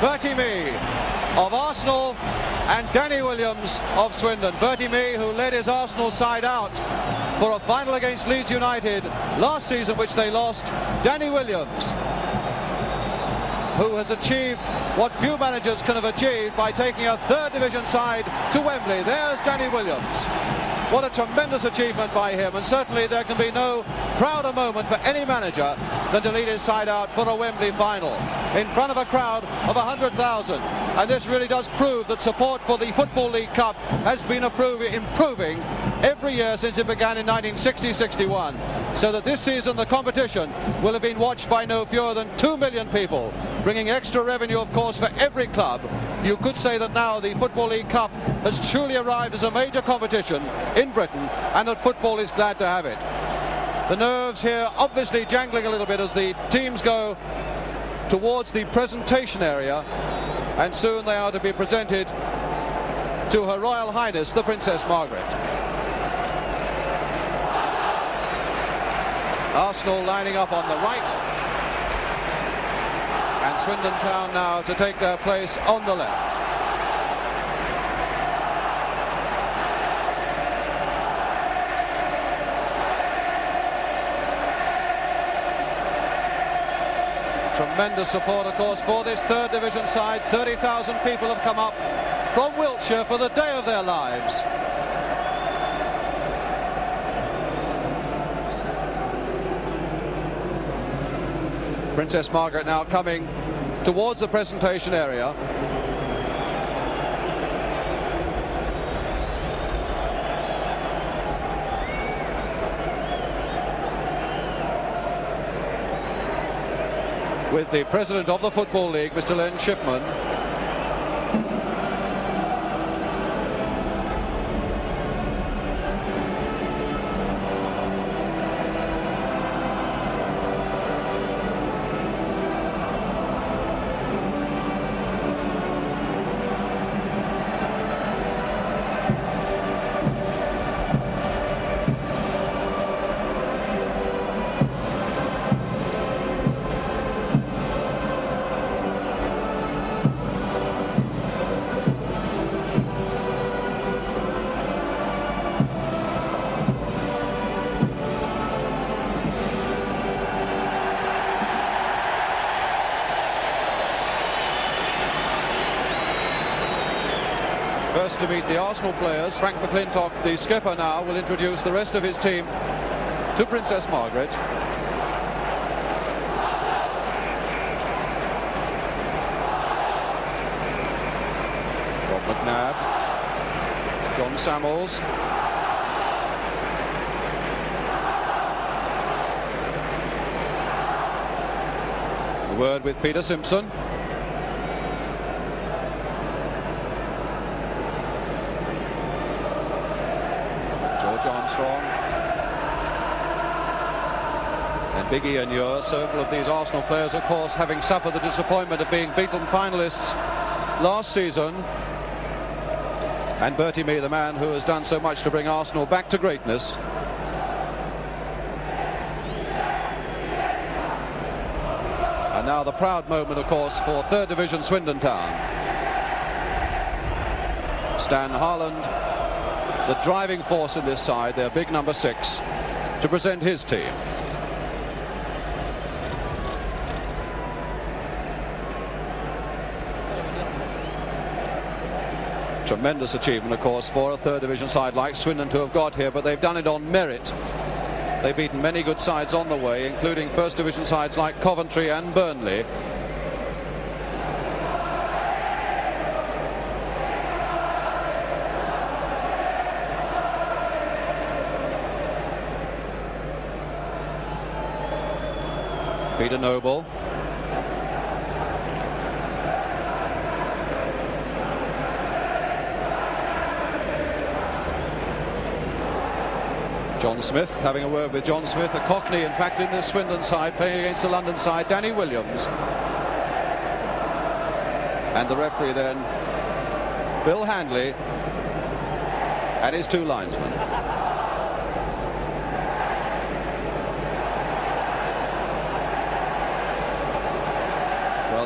Bertie Mee of Arsenal and Danny Williams of Swindon. Bertie Mee, who led his Arsenal side out for a final against Leeds United last season, which they lost. Danny Williams, who has achieved what few managers can have achieved by taking a third division side to Wembley. There's Danny Williams. What a tremendous achievement by him, and certainly there can be no prouder moment for any manager than to lead his side out for a Wembley final in front of a crowd of 100,000. And this really does prove that support for the Football League Cup has been improving every year since it began in 1960-61, so that this season the competition will have been watched by no fewer than 2 million people, bringing extra revenue, of course, for every club. You could say that now the Football League Cup has truly arrived as a major competition in Britain, and that football is glad to have it. The nerves here obviously jangling a little bit as the teams go towards the presentation area, and soon they are to be presented to Her Royal Highness the Princess Margaret. Arsenal lining up on the right, and Swindon Town now to take their place on the left. Tremendous support, of course, for this third division side. 30,000 people have come up from Wiltshire for the day of their lives. Princess Margaret now coming towards the presentation area. With the president of the Football League, Mr. Len Shipman. First to meet the Arsenal players, Frank McClintock, the skipper, now will introduce the rest of his team to Princess Margaret. Rob McNabb, John Samuels, a word with Peter Simpson. Armstrong and Big Ian Ure. Several of these Arsenal players, of course, having suffered the disappointment of being beaten finalists last season. And Bertie Mee, the man who has done so much to bring Arsenal back to greatness. And now the proud moment, of course, for third division Swindon Town. Stan Harland, the driving force in this side, their big number 6, to present his team. Tremendous achievement, of course, for a third division side like Swindon to have got here, but they've done it on merit. They've beaten many good sides on the way, including first division sides like Coventry and Burnley. Peter Noble. John Smith, having a word with John Smith, a Cockney, in fact, in this Swindon side, playing against the London side, Danny Williams. And the referee then, Bill Handley, and his 2 linesmen.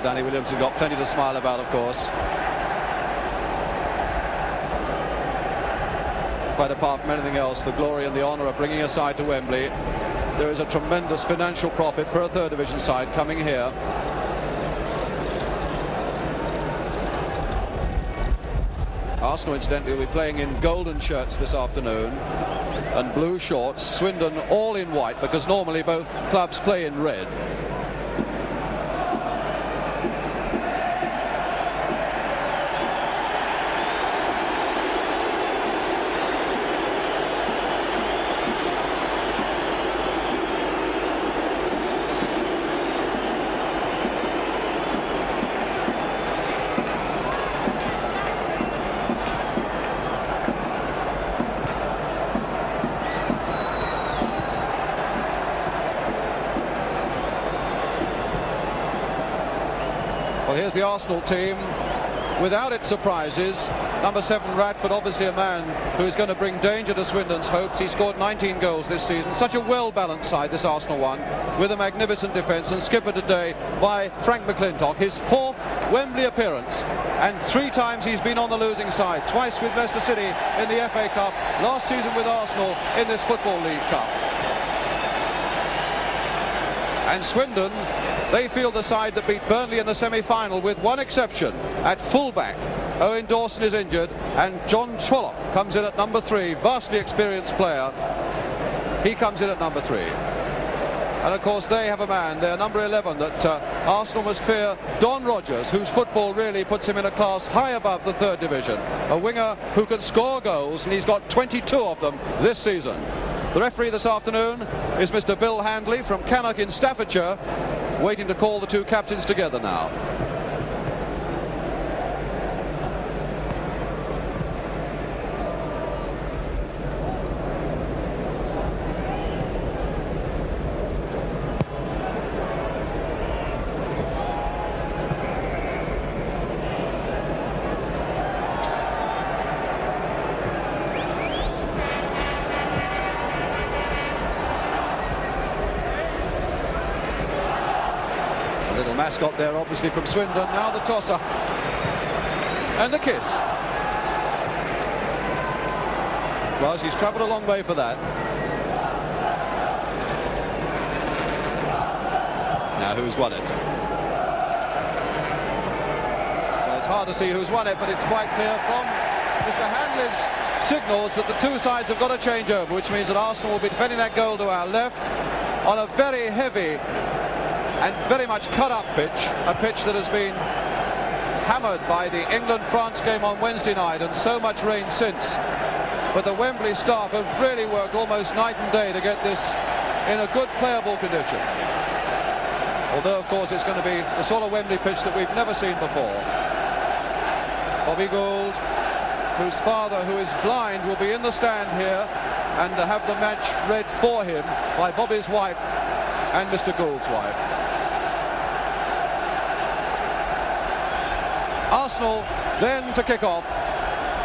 Danny Williams has got plenty to smile about, of course. Quite apart from anything else, the glory and the honour of bringing a side to Wembley. There is a tremendous financial profit for a third division side coming here. Arsenal, incidentally, will be playing in golden shirts this afternoon and blue shorts. Swindon all in white, because normally both clubs play in red. Well, here's the Arsenal team without its surprises. Number 7, Radford, obviously a man who is going to bring danger to Swindon's hopes. He scored 19 goals this season. Such a well-balanced side, this Arsenal one, with a magnificent defence, and skippered today by Frank McClintock. His 4th Wembley appearance, and 3 times he's been on the losing side. Twice with Leicester City in the FA Cup, last season with Arsenal in this Football League Cup. And Swindon, they field the side that beat Burnley in the semi-final, with one exception. At full-back, Owen Dawson is injured, and John Trollope comes in at number 3, vastly experienced player. He comes in at number 3. And of course they have a man, their number 11, that Arsenal must fear, Don Rogers, whose football really puts him in a class high above the third division. A winger who can score goals, and he's got 22 of them this season. The referee this afternoon is Mr. Bill Handley from Cannock in Staffordshire, waiting to call the two captains together now. Little mascot there, obviously from Swindon. Now the toss-up and a kiss. Well, she's travelled a long way for that. Now who's won it? Well, it's hard to see who's won it, but it's quite clear from Mr. Handley's signals that the two sides have got to change over, which means that Arsenal will be defending that goal to our left on a very heavy and very much cut-up pitch, a pitch that has been hammered by the England-France game on Wednesday night, and so much rain since. But the Wembley staff have really worked almost night and day to get this in a good playable condition. Although, of course, it's going to be the sort of Wembley pitch that we've never seen before. Bobby Gould, whose father, who is blind, will be in the stand here and have the match read for him by Bobby's wife and Mr. Gould's wife. Arsenal then to kick off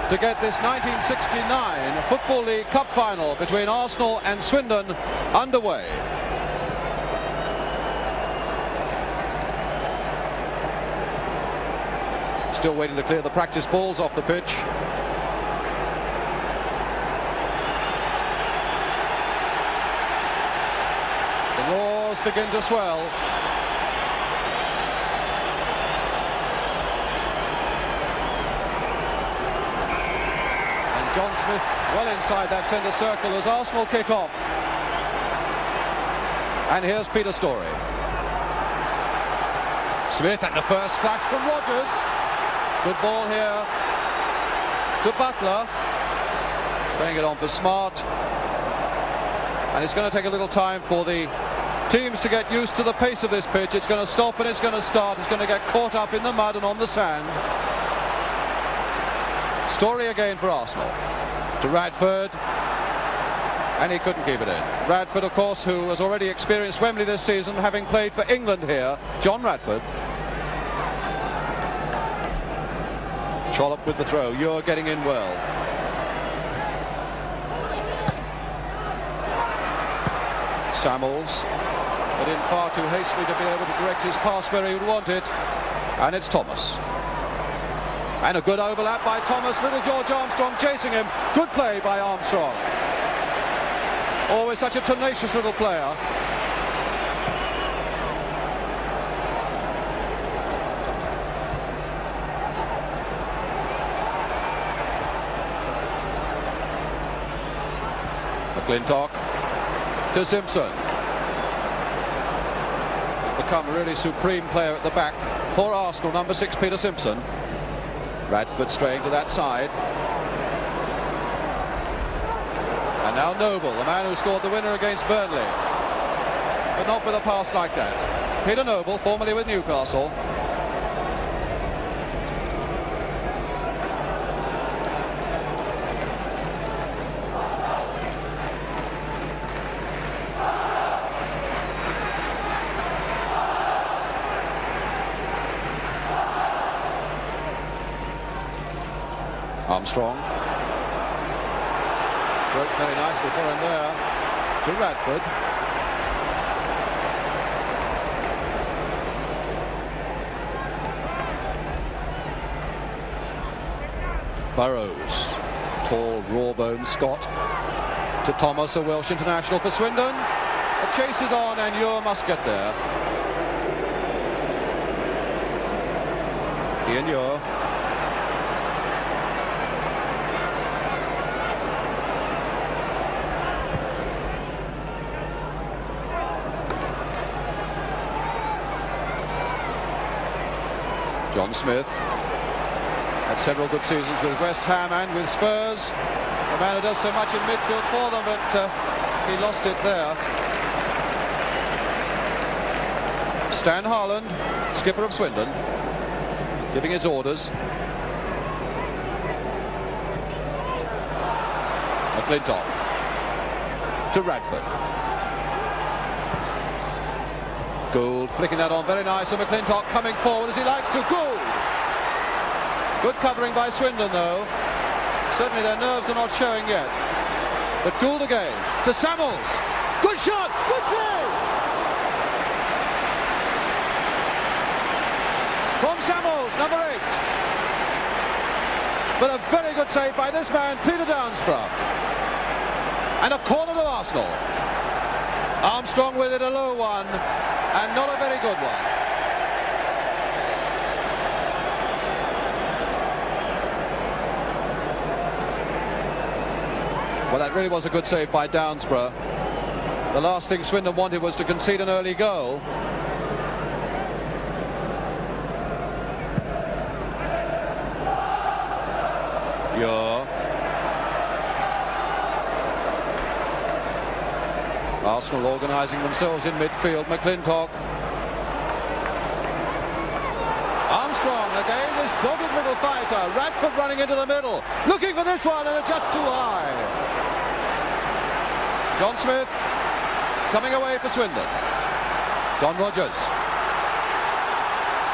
to get this 1969 Football League Cup final between Arsenal and Swindon underway. Still waiting to clear the practice balls off the pitch. The roars begin to swell. John Smith well inside that centre circle as Arsenal kick off. And here's Peter Storey. Smith at the first flash from Rogers. Good ball here to Butler. Playing it on for Smart. And it's going to take a little time for the teams to get used to the pace of this pitch. It's going to stop and it's going to start. It's going to get caught up in the mud and on the sand. Storey again for Arsenal, to Radford, and he couldn't keep it in. Radford, of course, who has already experienced Wembley this season, having played for England here. John Radford. Trollope with the throw. You're getting in well. Samuels, but in far too hastily to be able to direct his pass where he would want it. And it's Thomas. And a good overlap by Thomas. Little George Armstrong chasing him. Good play by Armstrong. Always such a tenacious little player. McClintock to Simpson. Become a really supreme player at the back for Arsenal, number 6 Peter Simpson. Radford straying to that side. And now Noble, the man who scored the winner against Burnley. But not with a pass like that. Peter Noble, formerly with Newcastle. Armstrong. Worked very nicely for him there to Radford. Burrows, tall, raw-boned Scot, to Thomas, a Welsh international for Swindon. The chase is on and Ure must get there. Ian Ure. John Smith had several good seasons with West Ham and with Spurs. The man who does so much in midfield for them, but he lost it there. Stan Harland, skipper of Swindon, giving his orders. McClintock to Radford. Gould flicking that on very nice, and McClintock coming forward as he likes to. Gould! Good covering by Swindon though. Certainly their nerves are not showing yet. But Gould again to Samuels. Good shot! Good save! From Samuels, number 8. But a very good save by this man, Peter Downsborough. And a corner to Arsenal. Armstrong with it, a low one, and not a very good one. Well, that really was a good save by Downsborough. The last thing Swindon wanted was to concede an early goal. Ure. Arsenal organising themselves in midfield. McClintock. Armstrong again, this dogged little fighter. Radford running into the middle, looking for this one, and it's just too high. John Smith coming away for Swindon. Don Rogers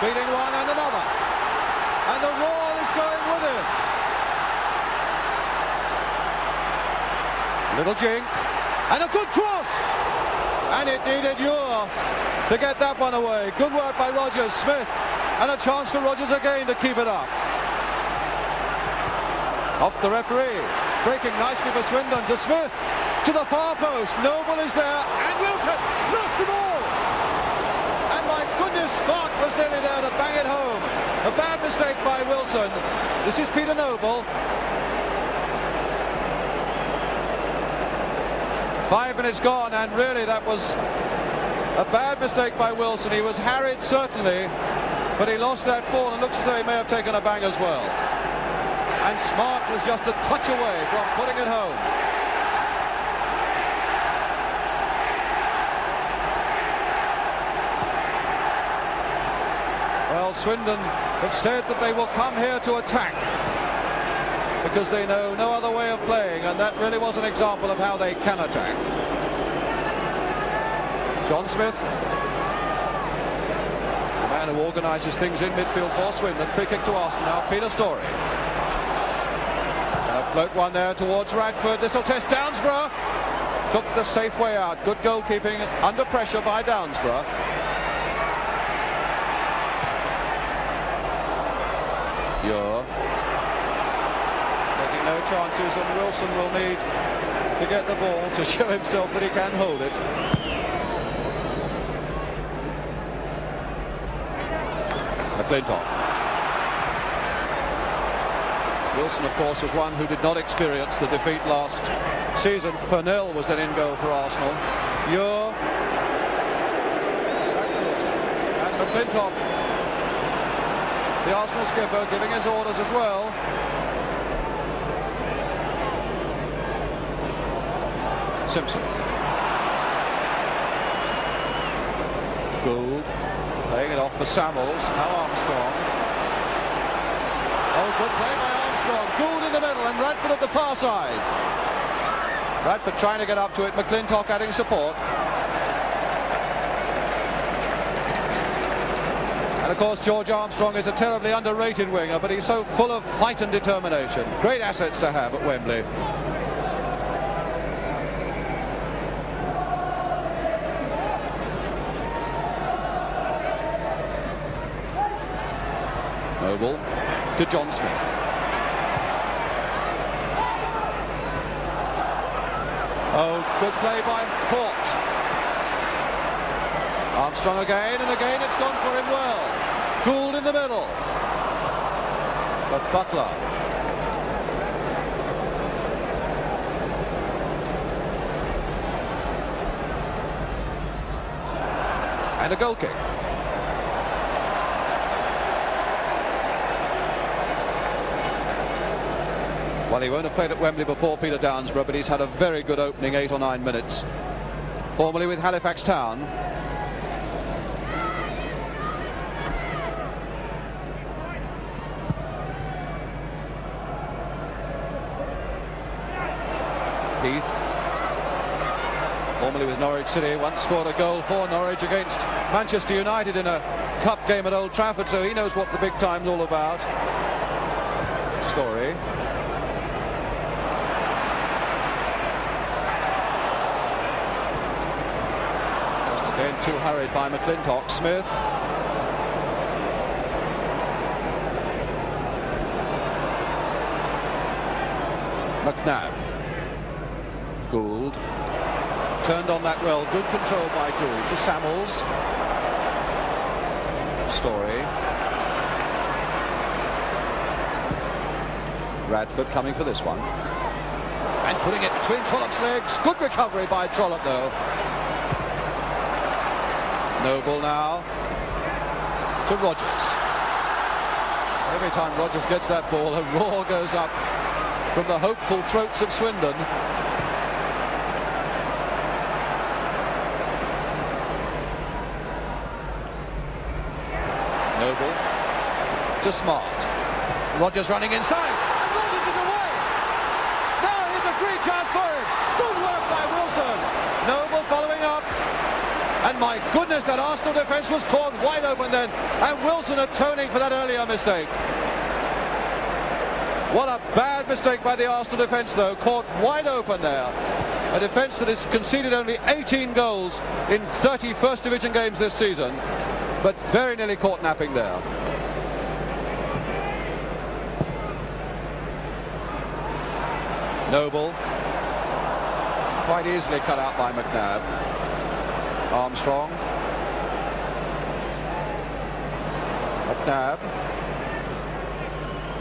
beating one and another, and the roar is going with him. Little jink, and a good cross, and it needed Ure to get that one away. Good work by Rogers. Smith, and a chance for Rogers again to keep it up. Off the referee, breaking nicely for Swindon to Smith, to the far post. Noble is there, and Wilson lost the ball. And my goodness, Scott was nearly there to bang it home. A bad mistake by Wilson. This is Peter Noble. 5 minutes gone, and really that was a bad mistake by Wilson. He was harried certainly, but he lost that ball and looks as though he may have taken a bang as well. And Smart was just a touch away from putting it home. Well, Swindon have said that they will come here to attack because they know no other way of playing, and that really was an example of how they can attack. John Smith, the man who organises things in midfield for Swindon. Free kick to Arsenal now. Peter Storey. Gonna float one there towards Radford. This will test Downsborough. Took the safe way out. Good goalkeeping under pressure by Downsborough. You're taking no chances, and Wilson will need to get the ball to show himself that he can hold it. McClintock. Wilson, of course, was one who did not experience the defeat last season. Furnell was then in goal for Arsenal. You're back to Wilson. And McClintock, the Arsenal skipper, giving his orders as well. Simpson. Gould playing it off for Samuels. Now Armstrong. Oh, good play by Armstrong. Gould in the middle and Radford at the far side. Radford trying to get up to it. McClintock adding support. And of course George Armstrong is a terribly underrated winger, but he's so full of fight and determination. Great assets to have at Wembley. Noble to John Smith. Oh, good play by Court. Armstrong again, and again it's gone for him well. Gould in the middle. But Butler. And a goal kick. Well, he won't have played at Wembley before, Peter Downsborough, but he's had a very good opening 8 or 9 minutes. Formerly with Halifax Town. Heath, formerly with Norwich City, once scored a goal for Norwich against Manchester United in a cup game at Old Trafford, so he knows what the big time's all about. Story. Again, too hurried by McClintock. Smith. McNabb. Gould. Turned on that well. Good control by Gould to Samuels. Story. Radford coming for this one. And putting it between Trollope's legs. Good recovery by Trollope, though. Noble now to Rogers. Every time Rogers gets that ball, a roar goes up from the hopeful throats of Swindon. Noble to Smart. Rogers running inside, and Rogers is away. Now here's a great chance for him. Good work by Wilson. Noble following up. And my goodness, that Arsenal defence was caught wide open then, and Wilson atoning for that earlier mistake. What a bad mistake by the Arsenal defence, though, caught wide open there. A defence that has conceded only 18 goals in 30 First Division games this season, but very nearly caught napping there. Noble, quite easily cut out by McNabb. Armstrong. McNabb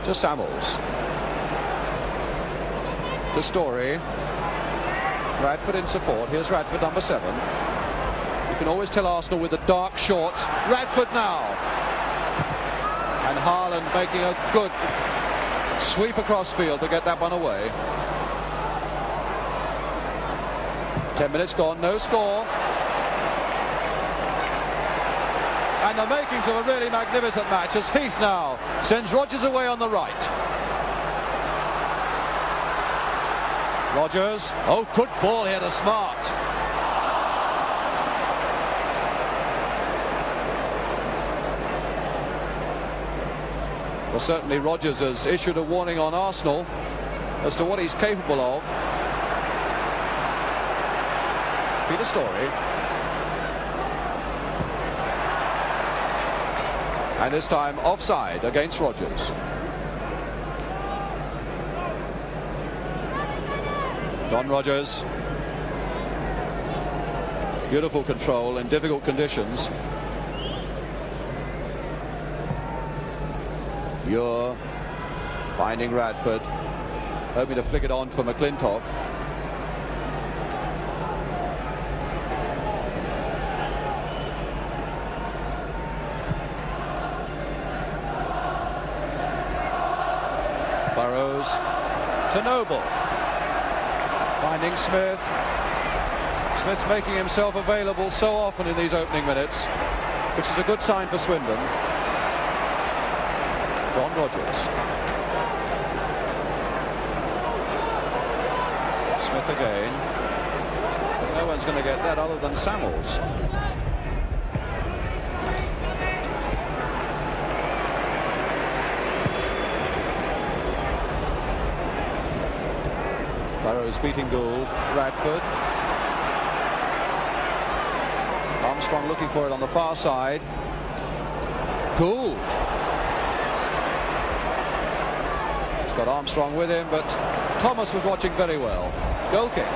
to Samuels. To Story. Radford in support. Here's Radford, number 7. You can always tell Arsenal with the dark shorts. Radford now. And Haaland making a good sweep across field to get that one away. 10 minutes gone, no score. And the makings of a really magnificent match as Heath now sends Rogers away on the right. Rogers, oh, good ball here to Smart. Well, certainly Rogers has issued a warning on Arsenal as to what he's capable of. Peter Story. And this time offside against Rogers. Don Rogers. Beautiful control in difficult conditions. You're finding Radford, hoping to flick it on for McClintock. Burrows to Noble, finding Smith. Smith's making himself available so often in these opening minutes, which is a good sign for Swindon. Don Rogers. Smith again. But no one's going to get that other than Samuels. Burrows beating Gould. Radford. Armstrong looking for it on the far side. Gould. He's got Armstrong with him, but Thomas was watching very well. Goal kick.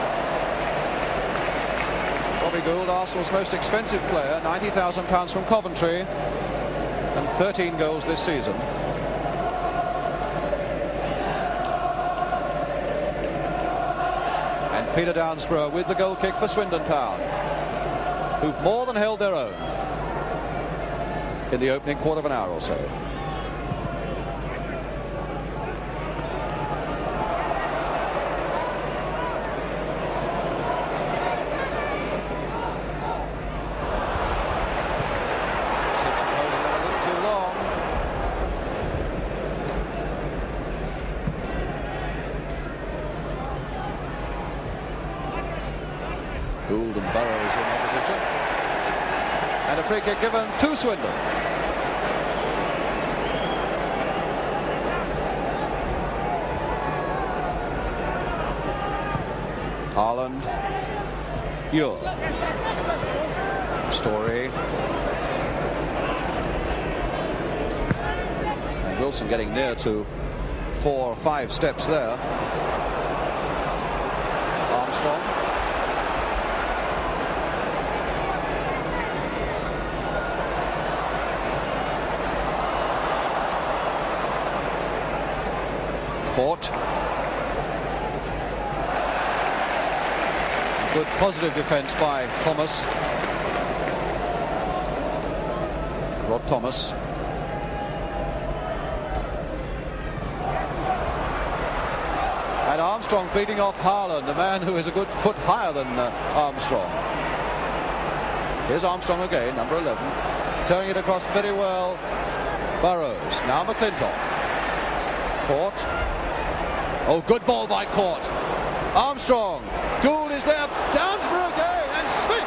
Bobby Gould, Arsenal's most expensive player, £90,000 from Coventry, and 13 goals this season. And Peter Downsborough with the goal kick for Swindon Town, who've more than held their own in the opening quarter of an hour or so. Simpson holding them a little too long. Gould and Burrows in opposition. And a free kick given to Swindon. Haaland. Ure. Story. And Wilson getting near to 4 or 5 steps there. Armstrong. Fort. Good positive defence by Thomas. Rob Thomas. And Armstrong beating off Haaland, a man who is a good foot higher than Armstrong. Here's Armstrong again, number 11. Turning it across very well. Burrows. Now McClintock. Court. Oh, good ball by Court. Armstrong. Gould is there. Downsborough again. And Smith.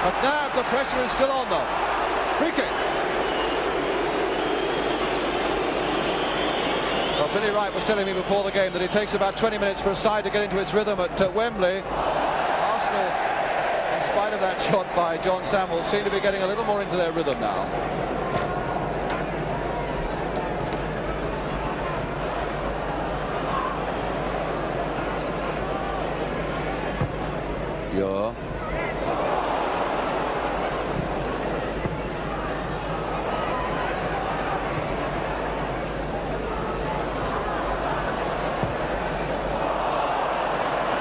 McNabb, the pressure is still on them. Free kick. Well, Billy Wright was telling me before the game that it takes about 20 minutes for a side to get into its rhythm at Wembley. Arsenal, in spite of that shot by John Samuels, seem to be getting a little more into their rhythm now. Ure.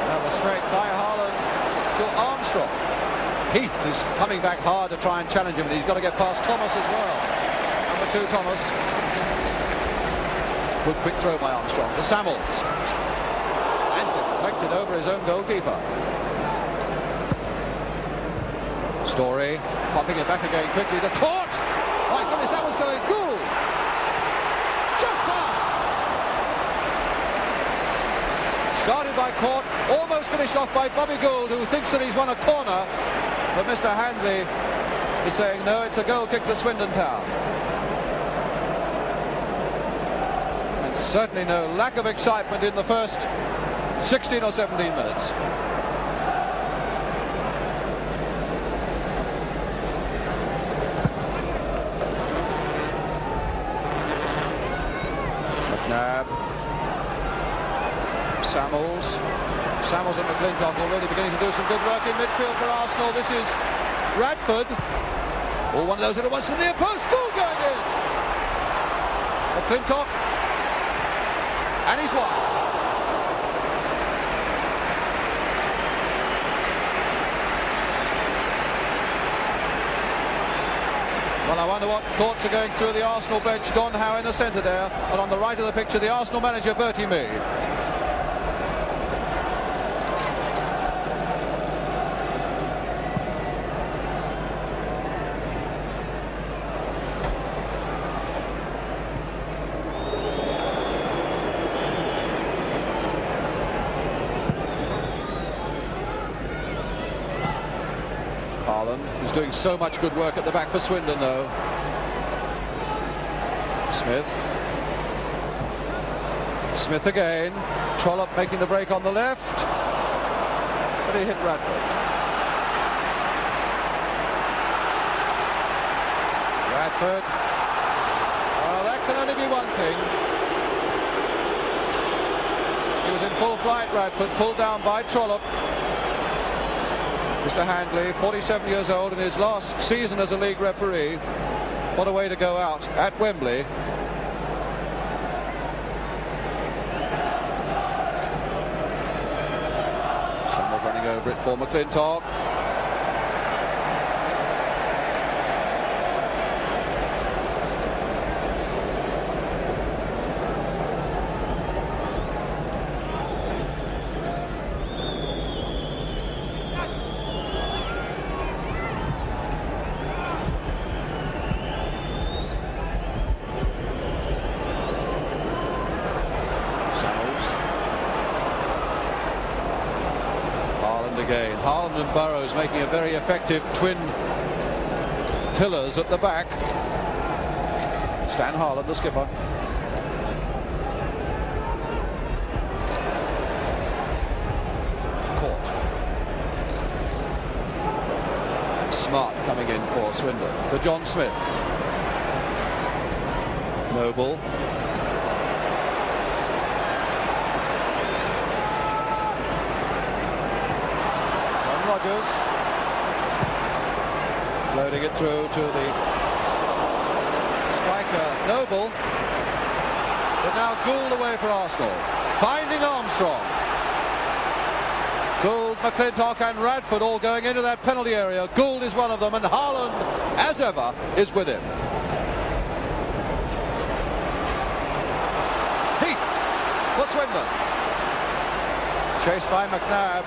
Another straight by Haaland to Armstrong. Heath is coming back hard to try and challenge him, and he's got to get past Thomas as well. Number 2, Thomas. Good quick throw by Armstrong to Samuels. And deflected over his own goalkeeper. Story, popping it back again quickly to Court. My goodness, that was going cool. Just past. Started by Court, almost finished off by Bobby Gould, who thinks that he's won a corner. But Mr. Handley is saying, no, it's a goal kick to Swindon Town. And certainly no lack of excitement in the first 16 or 17 minutes. McNabb. Samuels and McClintock already beginning to do some good work in midfield for Arsenal. This is Radford. Oh, one of those little ones to the near post. Goal going in. McClintock. And he's won. Well, I wonder what thoughts are going through the Arsenal bench. Don Howe in the centre there, and on the right of the picture, the Arsenal manager, Bertie Mee. Who's doing so much good work at the back for Swindon, though. Smith again. Trollope making the break on the left, but he hit Radford. Well, that can only be one thing. He was in full flight, Radford, pulled down by Trollope. Mr. Handley, 47 years old, in his last season as a league referee. What a way to go out at Wembley. Someone's running over it for McClintock. Again, Haaland and Burrows making a very effective twin pillars at the back. Stan Haaland, the skipper. Caught. And Smart coming in for Swindon. To John Smith. Noble. Rogers loading it through to the striker Noble, but now Gould away for Arsenal, finding Armstrong. Gould, McClintock and Radford all going into that penalty area. Gould is one of them, and Haaland, as ever, is with him. Heath for Swindon, chased by McNabb.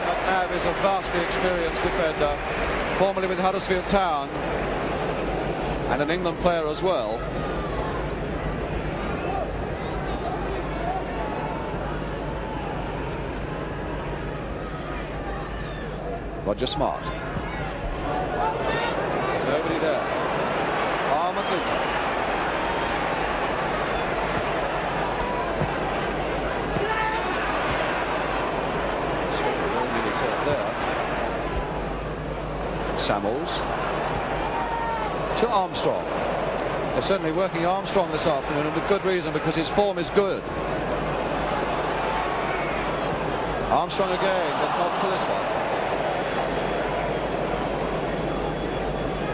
McNabb is a vastly experienced defender, formerly with Huddersfield Town, and an England player as well. Roger Smart. Nobody there. McClintock. Samuels to Armstrong. They're certainly working Armstrong this afternoon, and with good reason, because his form is good. Armstrong again, but not to this one.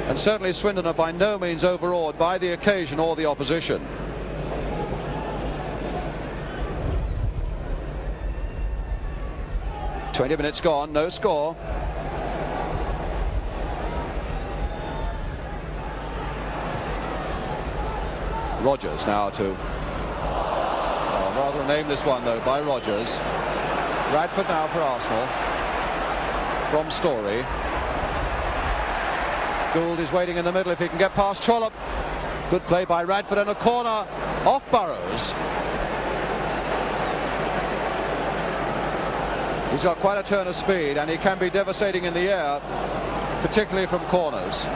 And certainly Swindon are by no means overawed by the occasion or the opposition. "20 minutes gone, no score." Rogers now to, rather a nameless one though by Rogers. Radford now for Arsenal from Story. Gould is waiting in the middle if he can get past Trollope. Good play by Radford, and a corner off Burrows. He's got quite a turn of speed, and he can be devastating in the air, particularly from corners.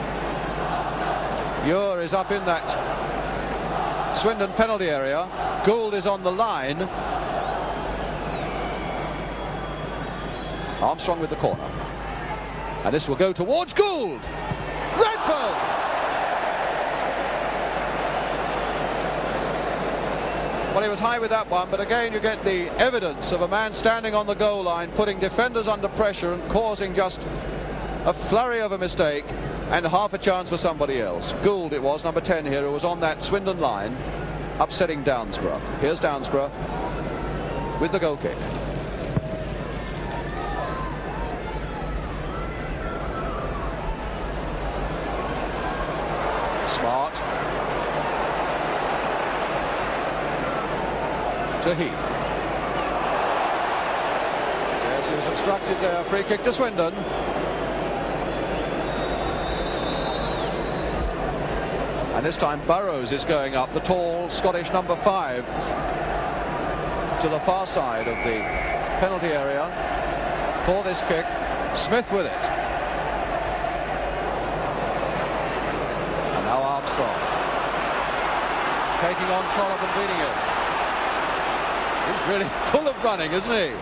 Ure is up in that Swindon penalty area. Gould is on the line. Armstrong with the corner, and this will go towards Gould. Radford! Well, he was high with that one, but again you get the evidence of a man standing on the goal line, putting defenders under pressure and causing just a flurry of a mistake and half a chance for somebody else. Gould it was, number 10 here, who was on that Swindon line, upsetting Downsborough. Here's Downsborough with the goal kick. Smart to Heath. Yes, he was obstructed there. Free kick to Swindon. And this time Burrows is going up, the tall Scottish number 5, to the far side of the penalty area for this kick. Smith with it. And now Armstrong taking on Trollope and beating it. He's really full of running, isn't he?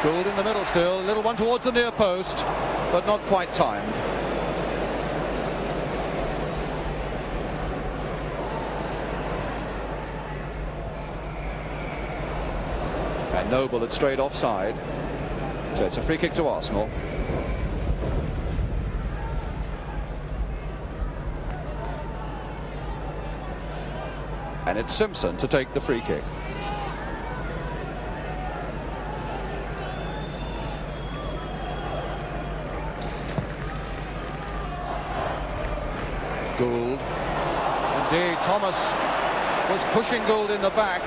Gould in the middle still, a little one towards the near post, but not quite timed. And Noble had strayed offside, so it's a free kick to Arsenal. And it's Simpson to take the free kick. Gould. Indeed, Thomas was pushing Gould in the back.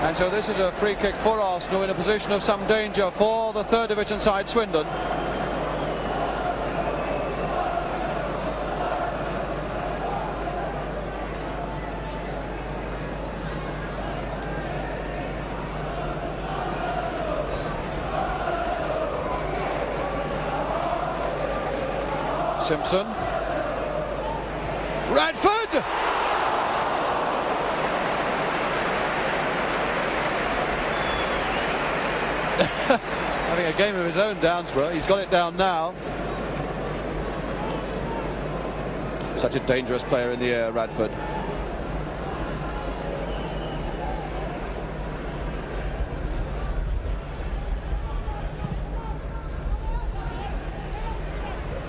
And so this is a free kick for Arsenal in a position of some danger for the third division side, Swindon. Simpson. Radford! Having a game of his own, Downsborough. He's got it down now. Such a dangerous player in the air, Radford.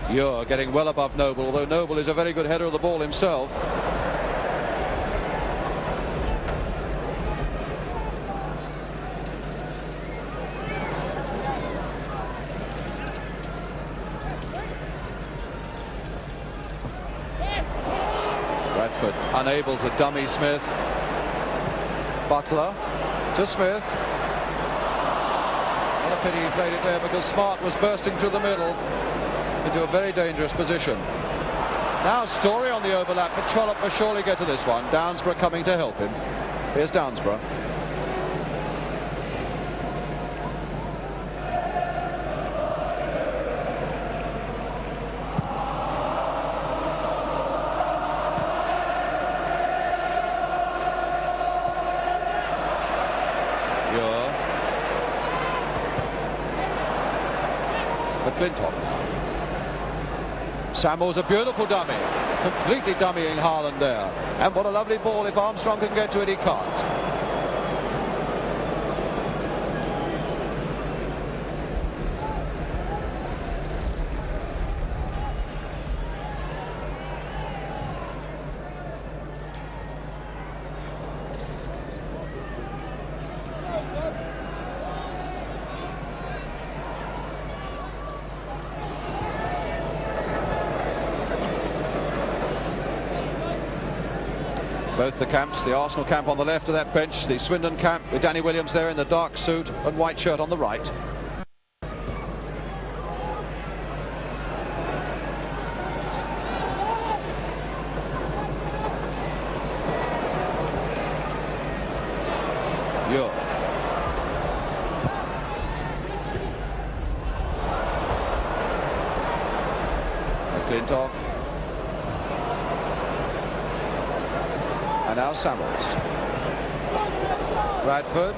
You're getting well above Noble, although Noble is a very good header of the ball himself. Radford unable to dummy Smith. Butler to Smith. What a pity he played it there, because Smart was bursting through the middle into a very dangerous position. Now Story on the overlap, but Trollope will surely get to this one. Downsborough coming to help him. Here's Downsborough. McClintock. Samuel's a beautiful dummy, completely dummying Haaland there. And what a lovely ball. If Armstrong can get to it, he can't. Both the camps, the Arsenal camp on the left of that bench, the Swindon camp with Danny Williams there in the dark suit and white shirt on the right. Ure. McClintock. And now Samuels. Radford.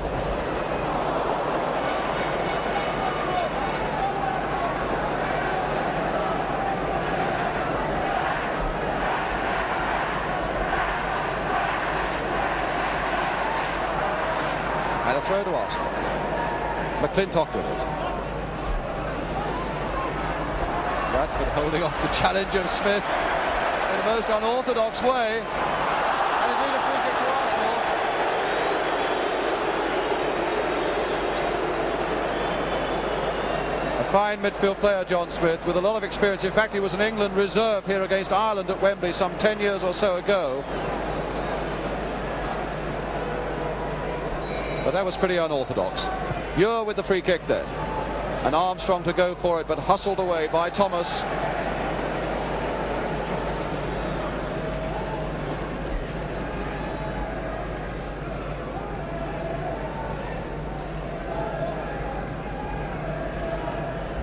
throw to Arsenal. McClintock with it. Radford holding off the challenge of Smith in a most unorthodox way. And indeed a free kick to Arsenal. A fine midfield player, John Smith, with a lot of experience. In fact, he was an England reserve here against Ireland at Wembley some 10 years or so ago. But that was pretty unorthodox. Ure with the free kick then. And Armstrong to go for it, but hustled away by Thomas.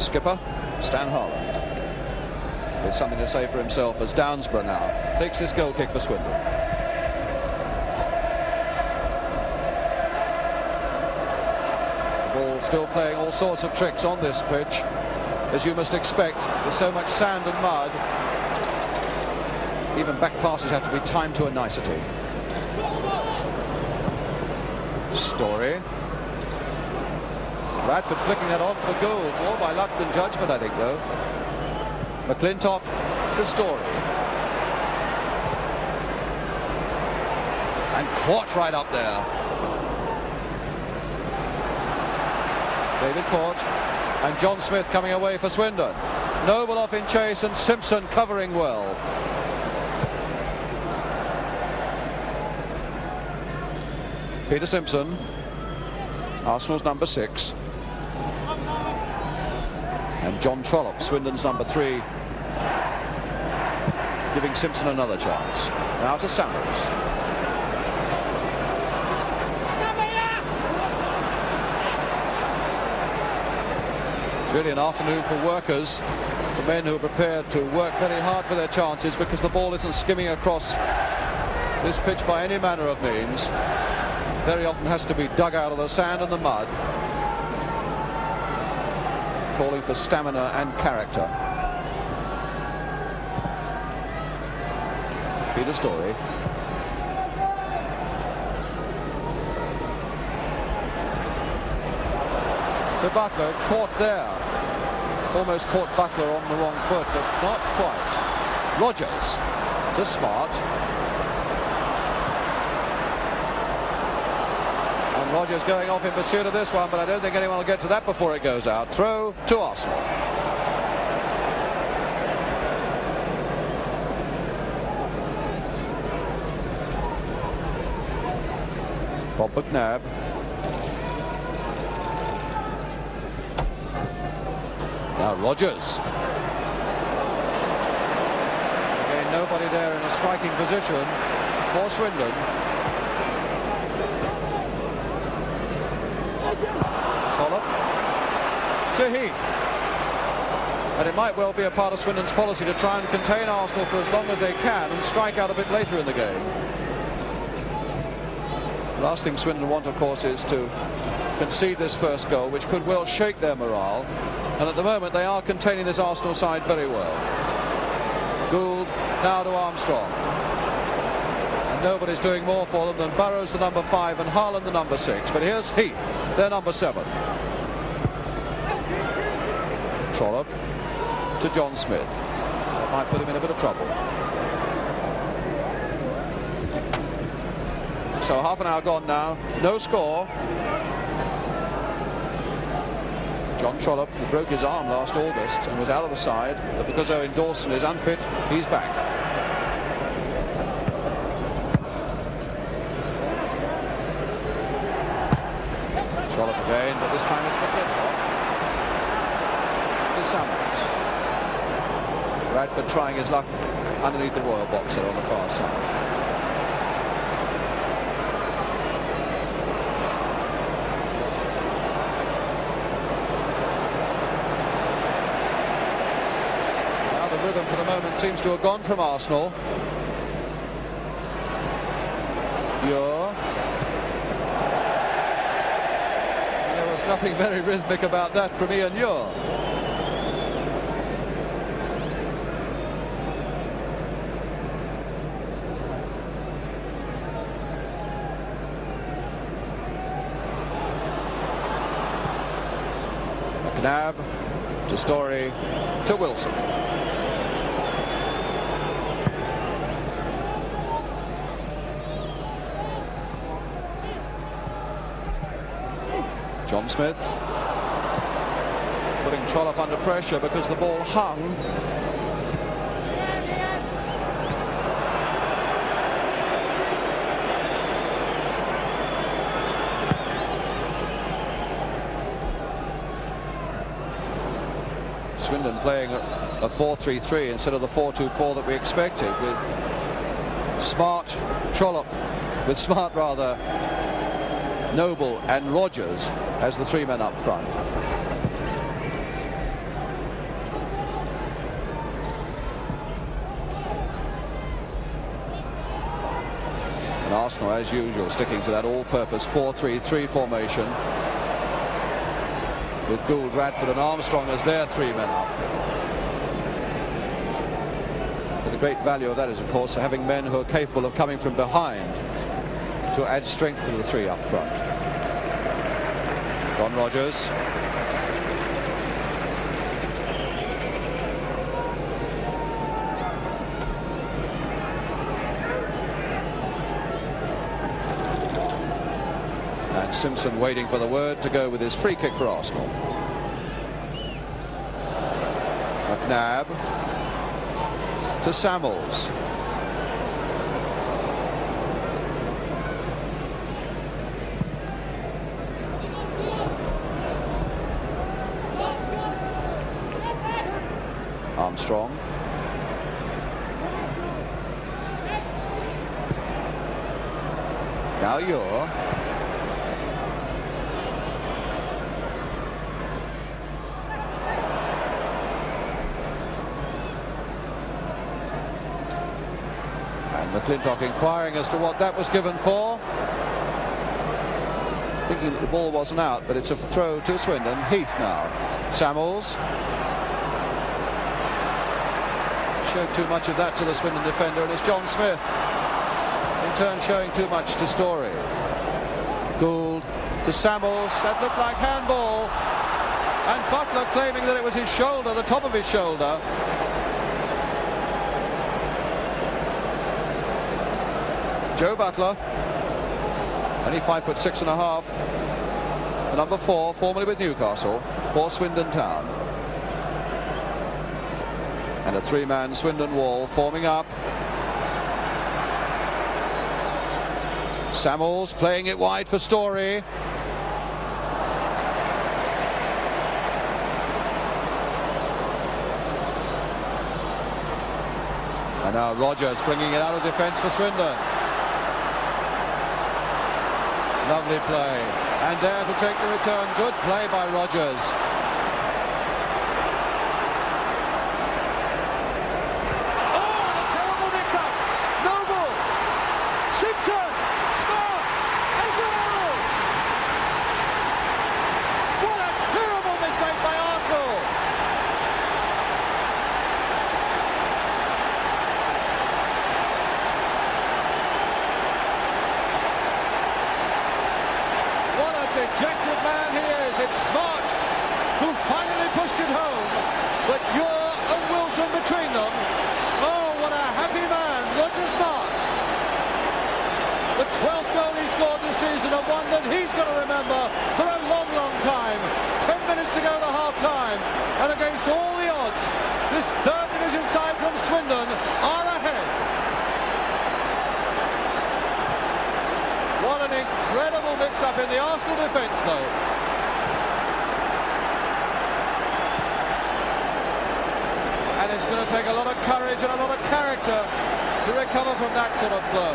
Skipper, Stan Harland. With something to say for himself as Downsborough now takes this goal kick for Swindon. Still playing all sorts of tricks on this pitch, as you must expect. There's so much sand and mud. Even back passes have to be timed to a nicety. Story. Radford flicking that on for Gould. More by luck than judgment, I think, though. McClintock to Story. And caught right up there. David Court and John Smith coming away for Swindon. Noble off in chase and Simpson covering well. Peter Simpson, Arsenal's number 6. And John Trollope, Swindon's number 3, giving Simpson another chance. Now to Samuels. Really an afternoon for workers, for men who are prepared to work very hard for their chances, because the ball isn't skimming across this pitch by any manner of means. Very often has to be dug out of the sand and the mud. Calling for stamina and character. Peter Story. To Butler, caught there. Almost caught Butler on the wrong foot, but not quite. Rogers to Smart. And Rogers going off in pursuit of this one, but I don't think anyone will get to that before it goes out. Throw to Arsenal. Bob McNabb. Now Rogers. Again, nobody there in a striking position for Swindon. Trollope to Heath. And it might well be a part of Swindon's policy to try and contain Arsenal for as long as they can and strike out a bit later in the game. The last thing Swindon want, of course, is to concede this first goal, which could well shake their morale. And at the moment they are containing this Arsenal side very well. Gould now to Armstrong. And nobody's doing more for them than Burrows, the number 5, and Harlan, the number 6. But here's Heath, their number 7. Trollope to John Smith. That might put him in a bit of trouble. So half an hour gone now, no score. John Trollope, who broke his arm last August and was out of the side, but because Owen Dawson is unfit, he's back. Trollope again, but this time it's McClintock to Samuels. Radford trying his luck underneath the Royal box there on the far side. For the moment seems to have gone from Arsenal. Ure. And there was nothing very rhythmic about that from Ian Ure. McNabb to Story to Wilson. John Smith putting Trollope under pressure because the ball hung. Swindon playing a 4-3-3 instead of the 4-2-4 that we expected, with Noble and Rogers as the three men up front. And Arsenal, as usual, sticking to that all-purpose 4-3-3 formation, with Gould, Radford and Armstrong as their three men up. But the great value of that is, of course, having men who are capable of coming from behind to add strength to the three up front. Ron Rogers. And Simpson waiting for the word to go with his free kick for Arsenal. McNabb to Samuels. Armstrong. Now you're. And McClintock inquiring as to what that was given for. Thinking that the ball wasn't out, but it's a throw to Swindon. Heath now. Samuels. Showed too much of that to the Swindon defender, and it's John Smith in turn showing too much to Story. Gould to Samuels. That looked like handball, and Butler claiming that it was his shoulder, the top of his shoulder. Joe Butler, only 5'6½", the number 4, formerly with Newcastle, for Swindon Town. And a three-man Swindon wall forming up. Samuels playing it wide for Story. And now Rogers bringing it out of defence for Swindon. Lovely play. And there to take the return. Good play by Rogers. Dejected man he is. It's Smart who finally pushed it home, but Ure and Wilson between them. Oh, what a happy man, Roger Smart. The 12th goal he scored this season, and one that he's going to remember for a long, long time. 10 minutes to go to half-time, and against all the odds, this third division side from Swindon are ahead. What an incredible mix-up in the Arsenal defence, though. And it's going to take a lot of courage and a lot of character to recover from that sort of blow.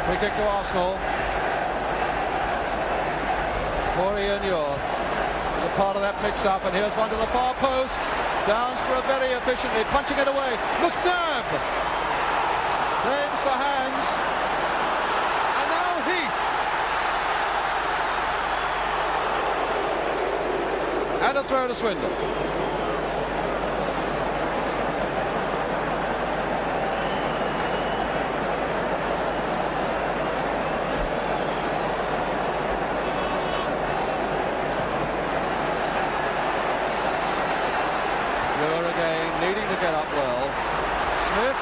Free kick to Arsenal. Corey and Ure is a part of that mix-up, and here's one to the far post. Downsborough very efficiently punching it away. McNabb claims for hands, and now Heath. And a throw to Swindon. Lure again, needing to get up well. Smith.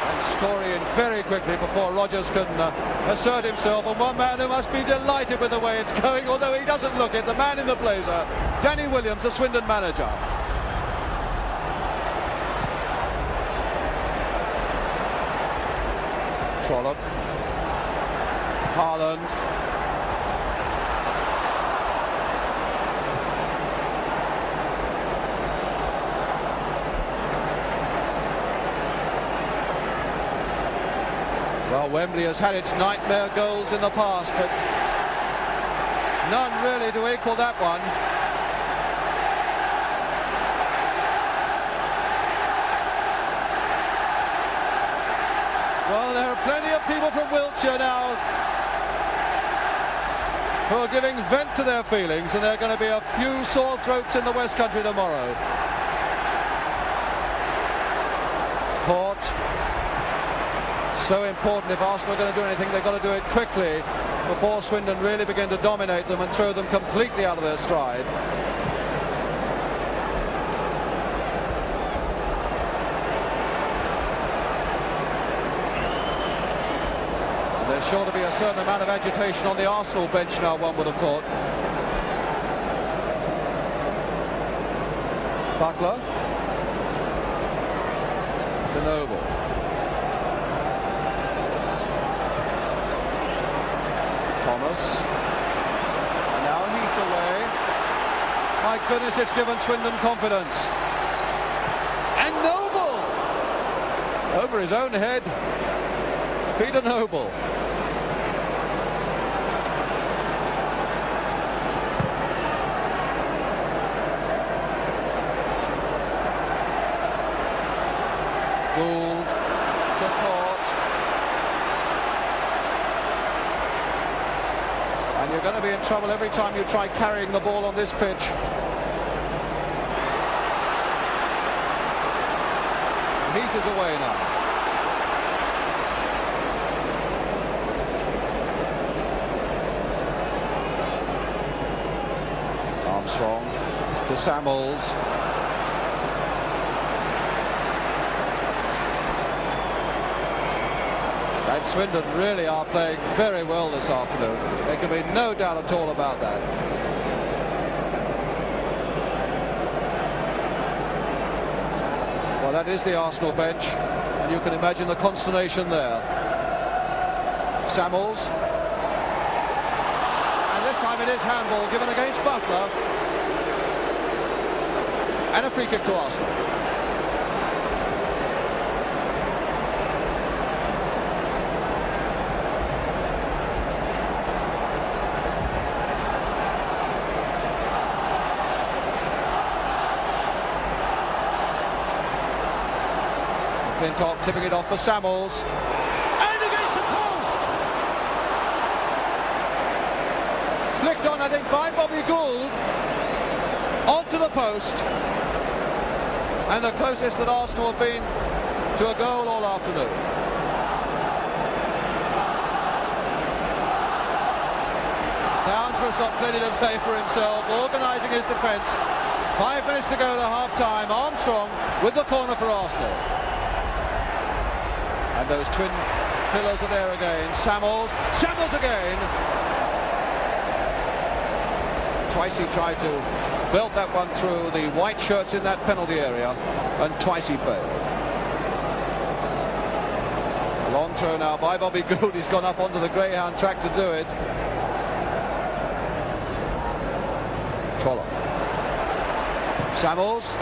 And Story in very quickly before Rogers can assert himself. And one man who must be delighted with the way it's going, although he doesn't look it, the man in the blazer, Danny Williams, the Swindon manager. Trollope. Haaland. Well, Wembley has had its nightmare goals in the past, but none really to equal that one. Well, there are plenty of people from Wiltshire now who are giving vent to their feelings, and there are going to be a few sore throats in the West Country tomorrow. Port. So important. If Arsenal are going to do anything, they've got to do it quickly before Swindon really begin to dominate them and throw them completely out of their stride. And there's sure to be a certain amount of agitation on the Arsenal bench now, one would have thought. Butler. To Noble. Thomas, and now Heath away. My goodness, it's given Swindon confidence. And Noble! Over his own head, Peter Noble. Gould to Port. And you're going to be in trouble every time you try carrying the ball on this pitch. Heath is away now. Armstrong to Samuels. And Swindon really are playing very well this afternoon. There can be no doubt at all about that. Well, that is the Arsenal bench, and you can imagine the consternation there. Samuels. And this time it is handball given against Butler. And a free kick to Arsenal. Top tipping it off for Samuels, and against the post. Flicked on, I think, by Bobby Gould onto the post, and the closest that Arsenal have been to a goal all afternoon. Downsborough's got plenty to say for himself, organising his defence. 5 minutes to go to half-time. Armstrong with the corner for Arsenal. And those twin pillars are there again. Samuels again. Twice he tried to belt that one through the white shirts in that penalty area, and twice he failed. A long throw now by Bobby Gould. He's gone up onto the greyhound track to do it. Trollope. Samuels.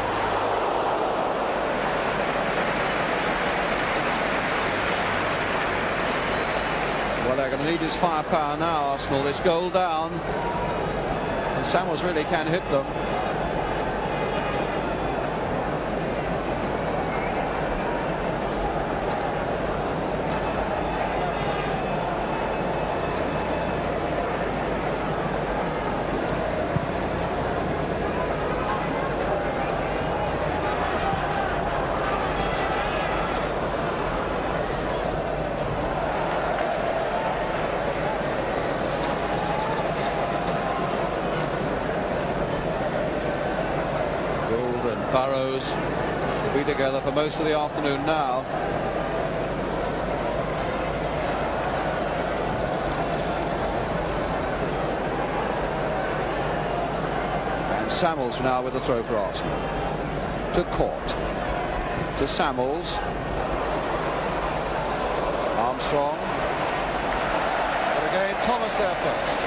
Well, they're going to need his firepower now, Arsenal. This goal down. And Samuels really can hit them. Burrows will be together for most of the afternoon now. And Samuels now with the throw for Arsenal. To Court. To Samuels. Armstrong. But again, Thomas there first.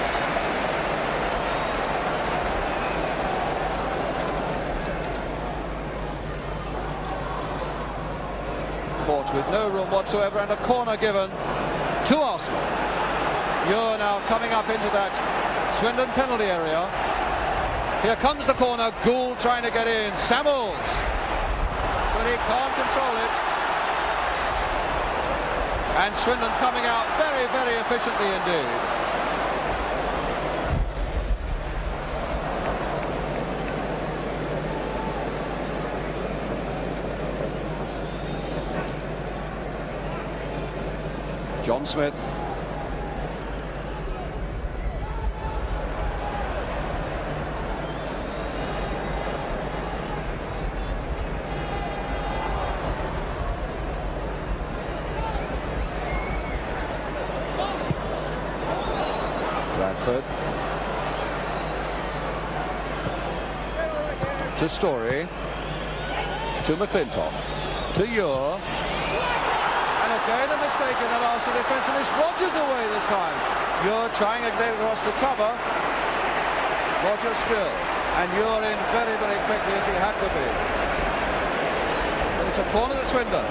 Court with no room whatsoever, and a corner given to Arsenal. You're now coming up into that Swindon penalty area. Here comes the corner. Gould trying to get in. Samuels, but he can't control it. And Swindon coming out very, very efficiently indeed. John Smith. Bradford. To Story. To McClintock. To Ure. And again a mistake in that Arsenal defence, and it's Rodgers away this time. Ure trying again across to cover. Rodgers still. And Ure in very, very quickly as he had to be. But it's a corner to Swindon.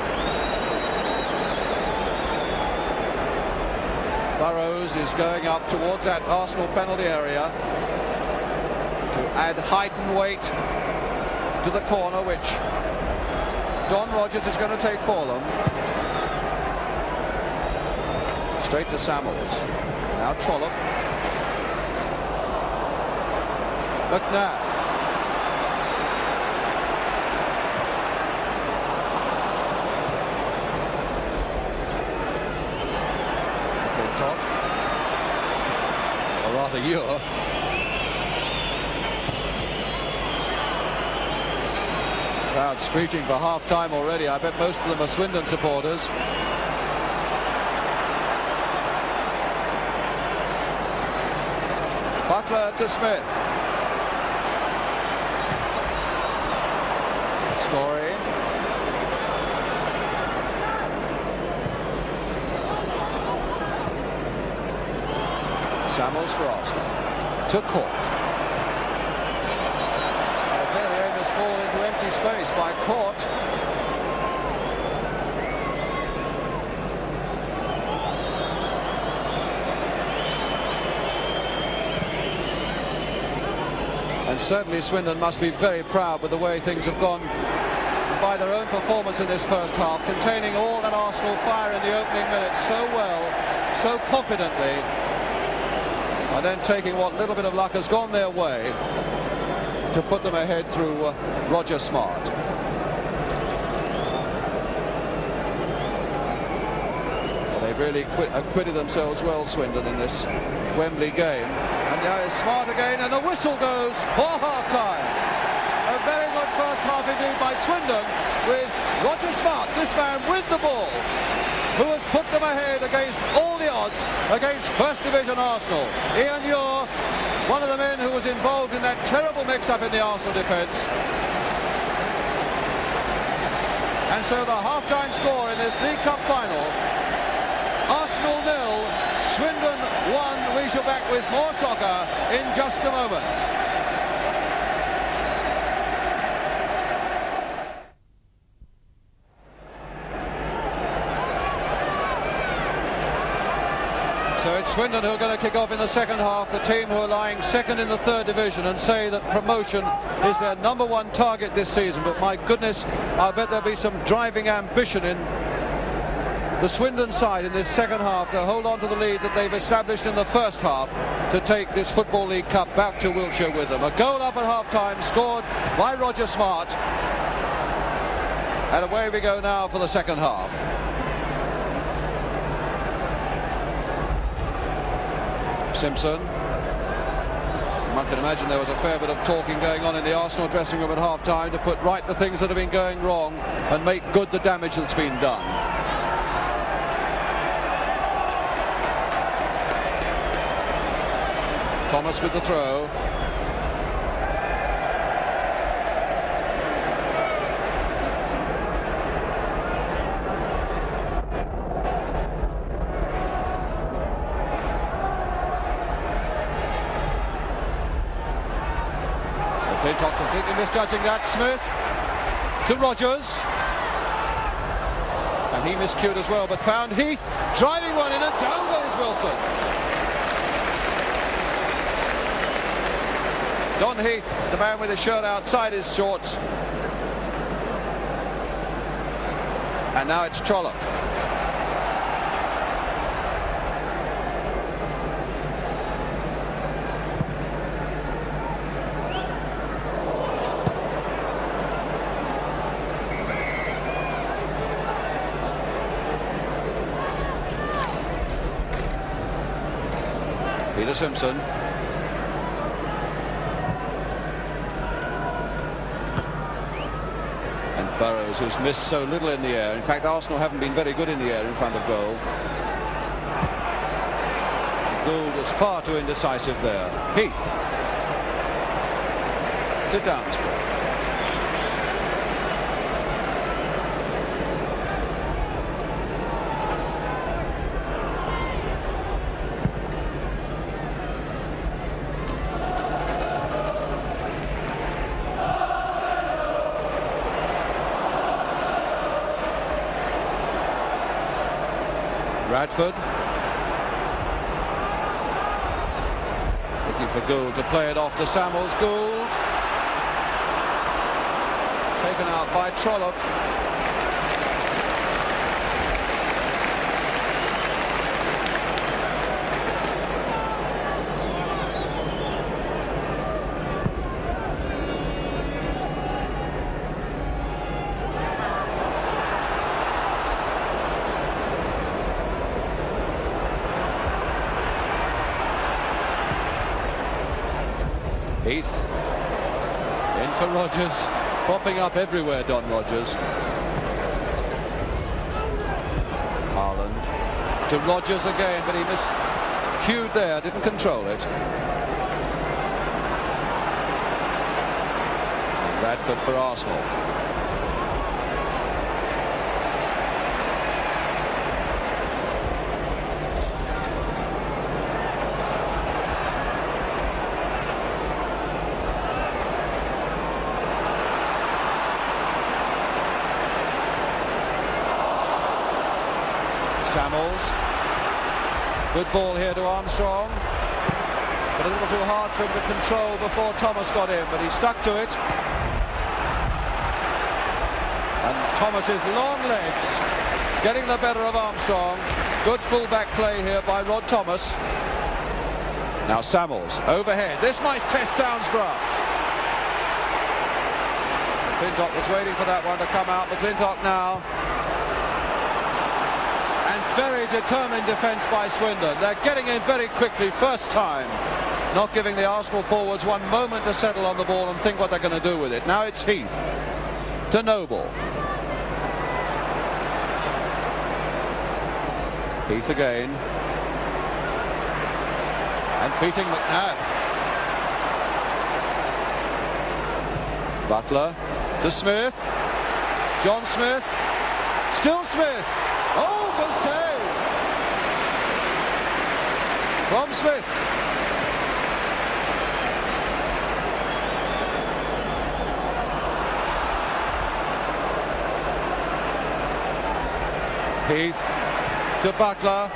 Burrows is going up towards that Arsenal penalty area to add height and weight to the corner, which Don Rodgers is going to take for them. Straight to Samuels. Now Trollope. McNabb. McClintock. Or rather Ure. Crowd screeching for half-time already. I bet most of them are Swindon supporters. Butler to Smith. Story. Samuels for Arsenal. To Court. A very aimless ball into empty space by Court. And certainly Swindon must be very proud with the way things have gone by their own performance in this first half, containing all that Arsenal fire in the opening minutes so well, so confidently, and then taking what little bit of luck has gone their way to put them ahead through Roger Smart. Well, they've really acquitted themselves well, Swindon, in this Wembley game. And now it's Smart again, and the whistle goes for half-time. A very good first half indeed by Swindon, with Roger Smart, this man with the ball, who has put them ahead against all the odds against First Division Arsenal. Ian Ure, one of the men who was involved in that terrible mix-up in the Arsenal defence. And so the half-time score in this League Cup final, Arsenal 0, Swindon 1. We shall back with more soccer in just a moment. So it's Swindon who are going to kick off in the second half, the team who are lying second in the third division, and say that promotion is their #1 target this season. But my goodness, I bet there'll be some driving ambition in the Swindon side in this second half to hold on to the lead that they've established in the first half to take this Football League Cup back to Wiltshire with them. A goal up at half-time scored by Roger Smart. And away we go now for the second half. Simpson. One can imagine there was a fair bit of talking going on in the Arsenal dressing room at half-time to put right the things that have been going wrong and make good the damage that's been done. Thomas with the throw. Clintock completely misjudging that. Smith to Rodgers, and he miscued as well, but found Heath driving one in, and down goes Wilson. Don Heath, the man with his shirt outside his shorts, and now it's Trollope. Peter Simpson. And Burrows, who's missed so little in the air. In fact, Arsenal haven't been very good in the air in front of goal. Gould was far too indecisive there. Heath to Downsborough. Radford looking for Gould to play it off to Samuels. Gould taken out by Trollope. Heath in for Rodgers, popping up everywhere, Don Rodgers. Haaland to Rodgers again, but he miscued there, didn't control it. And Radford for Arsenal. Samuels, good ball here to Armstrong, but a little too hard for him to control before Thomas got in, but he stuck to it. And Thomas's long legs getting the better of Armstrong. Good full-back play here by Rod Thomas. Now Samuels overhead. This might test Downsborough. McClintock was waiting for that one to come out. McClintock now. Very determined defence by Swindon. They're getting in very quickly, first time. Not giving the Arsenal forwards one moment to settle on the ball and think what they're going to do with it. Now it's Heath to Noble. Heath again. And beating McNabb. Butler to Smith. John Smith. Still Smith. Oh, good save from Smith. Heath to Butler.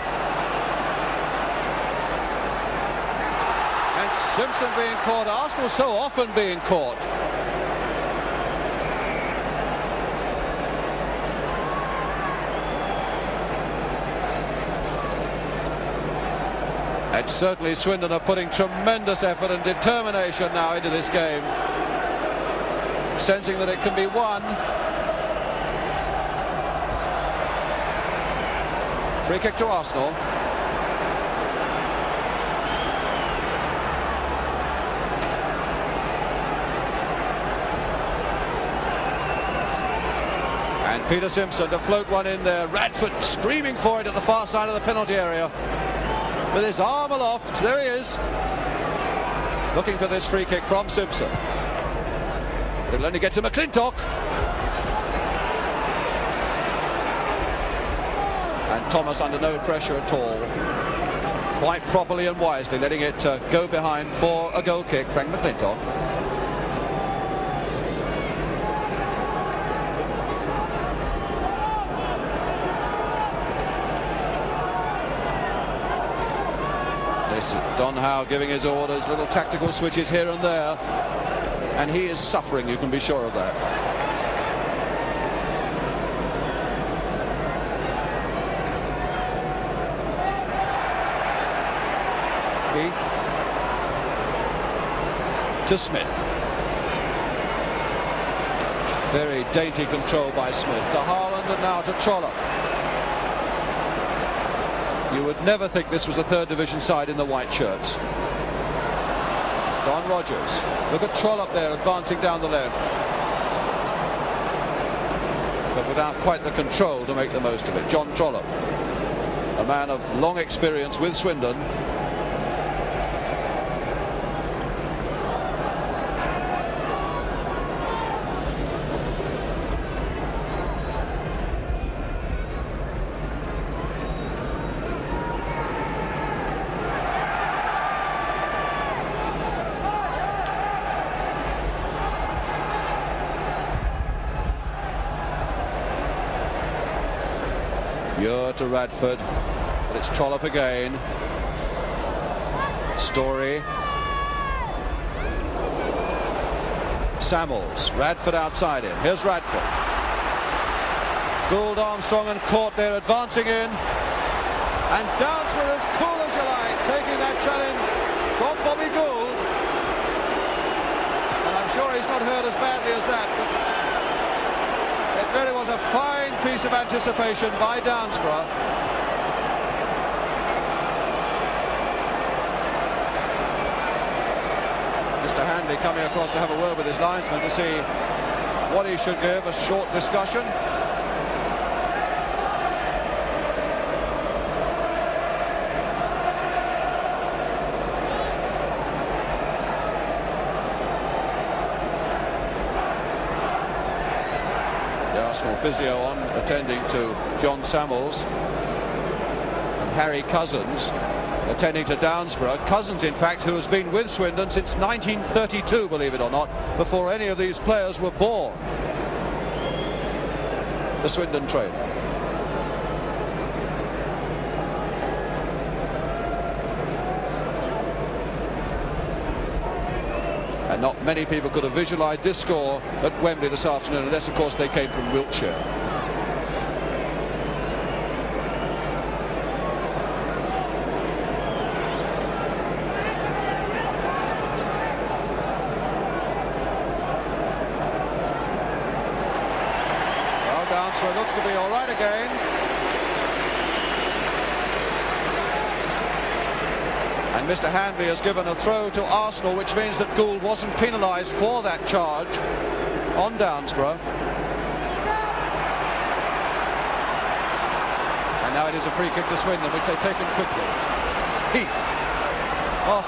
And Simpson being caught. Arsenal so often being caught. And certainly Swindon are putting tremendous effort and determination now into this game, sensing that it can be won. Free kick to Arsenal. Peter Simpson to float one in there. Radford screaming for it at the far side of the penalty area. With his arm aloft, there he is. Looking for this free kick from Simpson. It'll only get to McClintock. And Thomas under no pressure at all. Quite properly and wisely letting it go behind for a goal kick, Frank McClintock. Don Howe giving his orders, little tactical switches here and there, and he is suffering, you can be sure of that. Heath to Smith. Very dainty control by Smith to Haaland, and now to Trollope. You would never think this was a third division side in the white shirts. Don Rogers. Look at Trollope there advancing down the left. But without quite the control to make the most of it. John Trollope, a man of long experience with Swindon. Muir to Radford, but it's Trollope again. Story. Samuels. Radford outside him. Here's Radford. Gould, Armstrong and Court there advancing in. And Downsbury as cool as you like, taking that challenge from Bobby Gould. And I'm sure he's not hurt as badly as that, but it really was a fine piece of anticipation by Downsborough. Mr. Hanley coming across to have a word with his linesman to see what he should give, a short discussion. Arsenal physio on, attending to John Samuels, and Harry Cousins attending to Downsborough. Cousins, in fact, who has been with Swindon since 1932, believe it or not, before any of these players were born. The Swindon trainer. And not many people could have visualised this score at Wembley this afternoon, unless, of course, they came from Wiltshire. Well, Downsborough looks to be all right again. And Mr. Hanley has given a throw to Arsenal, which means that Gould wasn't penalised for that charge on Downsborough. And now it is a free kick to Swindon, which they've taken quickly. Heath. Oh.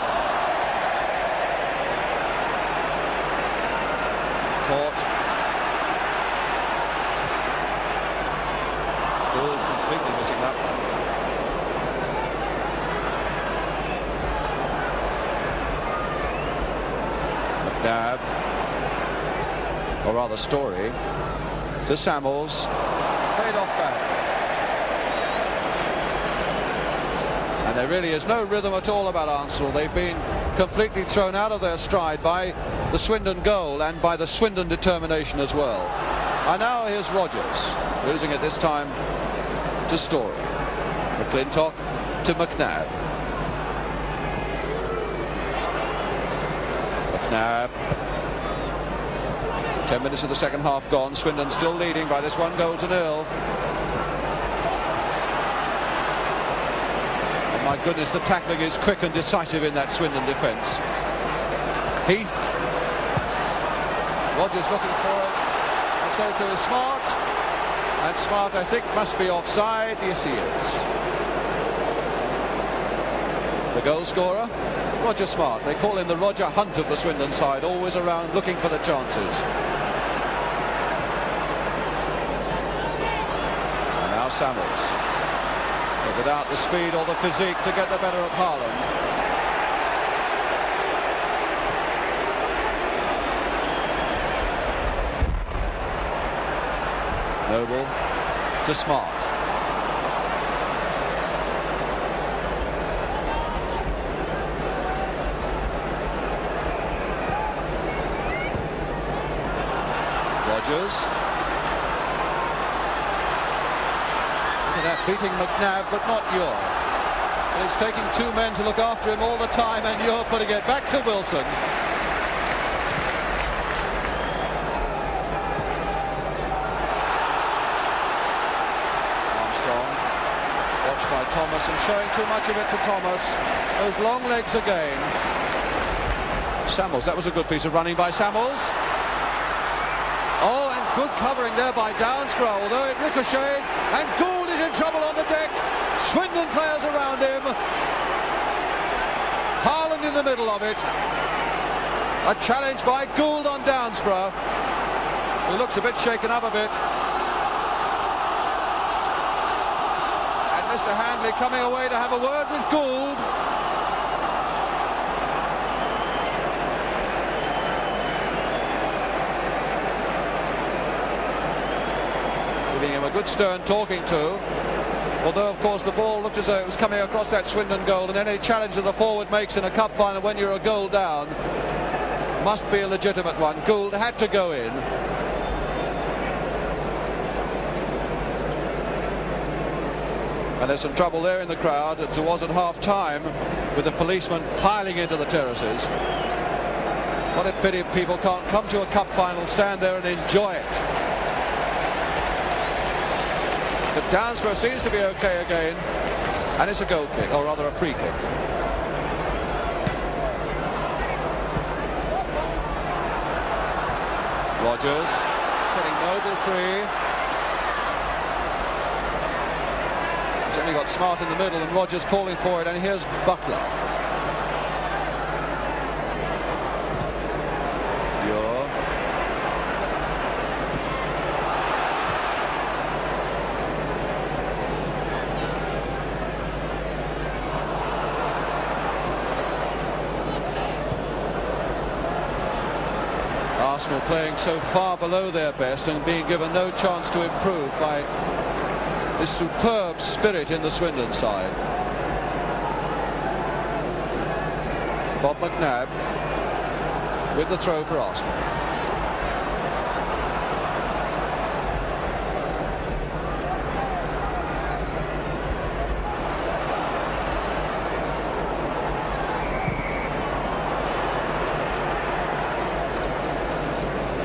Caught. Gould completely missing that one. McNabb, or rather Story, to Samuels, played off back. And there really is no rhythm at all about Arsenal. They've been completely thrown out of their stride by the Swindon goal and by the Swindon determination as well. And now here's Rogers, losing it this time to Story. McClintock to McNabb. McNabb. 10 minutes of the second half gone. Swindon still leading by this 1-0. And my goodness, the tackling is quick and decisive in that Swindon defence. Heath. Rogers looking for it. And so too is Smart. And Smart, I think, must be offside. Yes, he is. The goal scorer, Roger Smart. They call him the Roger Hunt of the Swindon side, always around looking for the chances. And now Samuels, but without the speed or the physique to get the better of Haaland. Noble to Smart. Rogers. Look at that, beating McNabb, but not Ure. And it's taking two men to look after him all the time, and Ure putting it back to Wilson. By Thomas, and showing too much of it to Thomas. Those long legs again. Samuels, that was a good piece of running by Samuels. Oh, and good covering there by Downsborough, although it ricocheted, and Gould is in trouble on the deck. Swindon players around him. Haaland in the middle of it. A challenge by Gould on Downsborough. He looks a bit shaken up a bit. Mr. Handley coming away to have a word with Gould. Giving him a good stern talking to. Although, of course, the ball looked as though it was coming across that Swindon goal, and any challenge that a forward makes in a cup final when you're a goal down must be a legitimate one. Gould had to go in. And there's some trouble there in the crowd, as there was at half-time, with the policemen piling into the terraces. What a pity people can't come to a cup final, stand there and enjoy it. But Downsborough seems to be okay again, and it's a goal kick, or rather a free kick. Rogers setting Noble free. He's only got Smart in the middle, and Rogers calling for it, and here's Butler. Ure. Arsenal playing so far below their best and being given no chance to improve by this superb spirit in the Swindon side. Bob McNabb with the throw for Arsenal.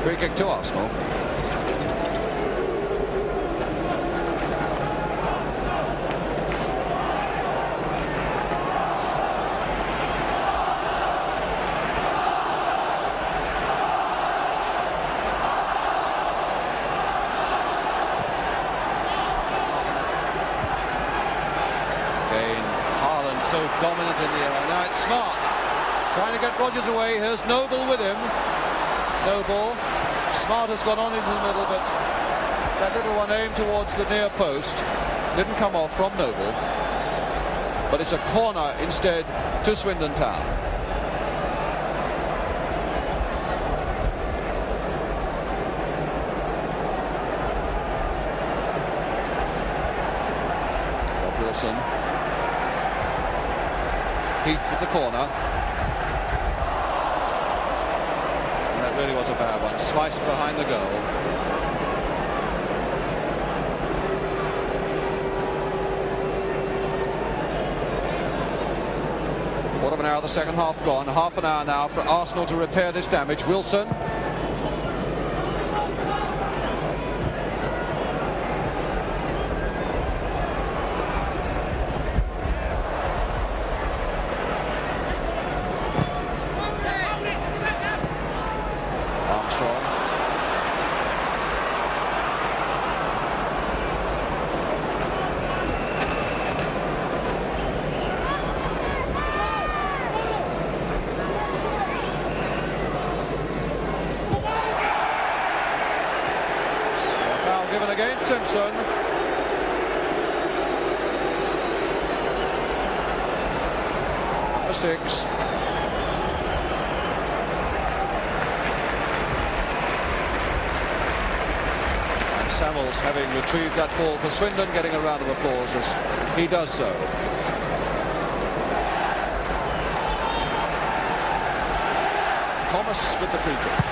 Free kick to Arsenal. So dominant in the air. Now it's Smart trying to get Rogers away. Here's Noble with him. Noble. Smart has gone on into the middle, but that little one aimed towards the near post didn't come off from Noble. But it's a corner instead to Swindon Town. Wilson. Heath with the corner. And that really was a bad one. Sliced behind the goal. Quarter of an hour of the second half gone. Half an hour now for Arsenal to repair this damage. Wilson. Simpson. Number 6. And Samuels, having retrieved that ball for Swindon, getting a round of applause as he does so. Thomas with the free kick.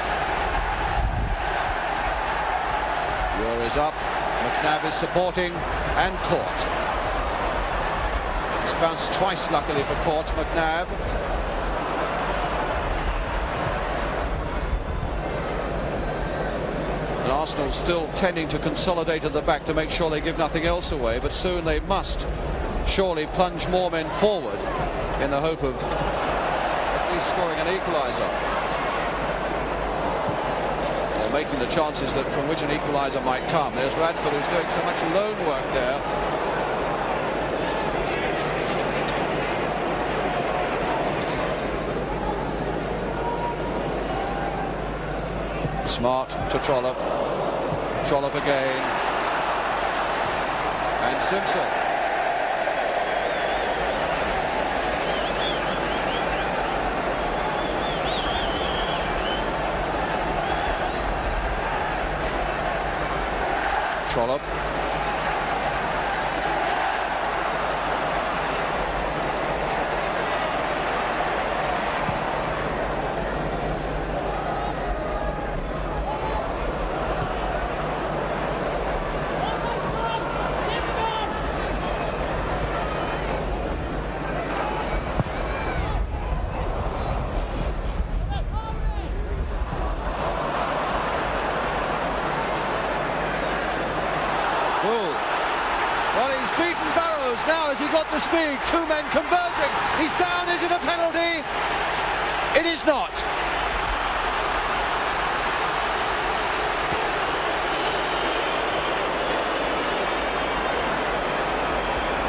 Muir is up, McNabb is supporting, and caught. It's bounced twice, luckily for Court, McNabb. And Arsenal still tending to consolidate at the back to make sure they give nothing else away, but soon they must surely plunge more men forward in the hope of at least scoring an equaliser. Making the chances that from which an equaliser might come. There's Radford, who's doing so much lone work there. Smart to Trollope. Trollope again. And Simpson. Trollope. Well, he's beaten Barrows now as he got the speed. Two men converging. He's down. Is it a penalty? It is not.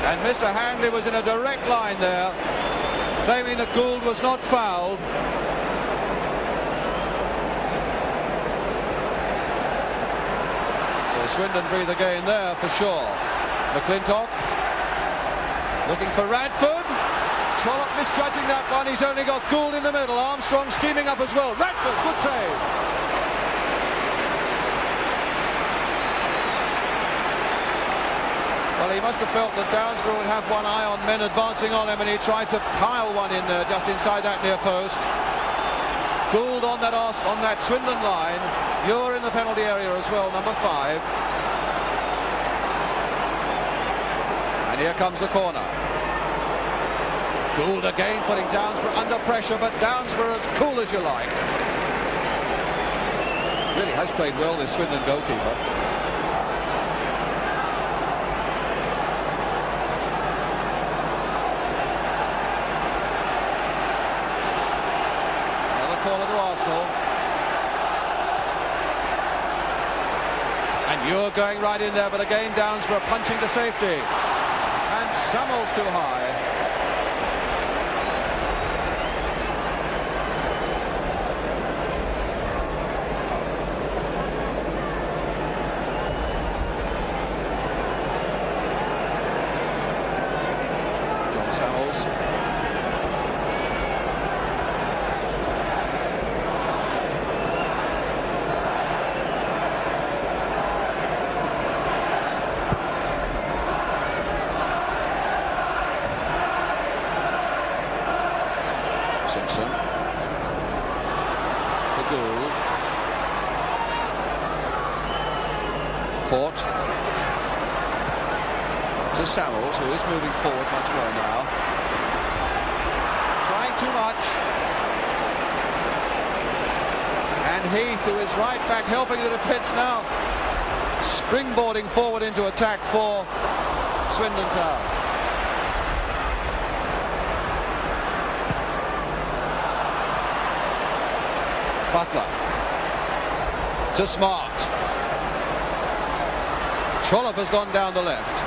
And Mr. Handley was in a direct line there, claiming that Gould was not fouled. Swindon breathe again there for sure. McClintock looking for Radford. Trollope misjudging that one. He's only got Gould in the middle. Armstrong steaming up as well. Radford, good save. Well, he must have felt that Downsborough would have one eye on men advancing on him, and he tried to pile one in there just inside that near post. Gould on that Swindon line. Muir in the penalty area as well, number 5. And here comes the corner. Gould again putting Downsborough under pressure, but Downsborough as cool as you like. Really has played well, this Swindon goalkeeper. Another corner to Arsenal. And you're going right in there, but again Downsborough punching to safety. And Samuels too high. John Samuels. Simpson to Gould. Court to Samuels, who is moving forward much more now. Trying too much. And Heath, who is right back helping the defence now, springboarding forward into attack for Swindon Town. Butler to Smart. Trollope has gone down the left.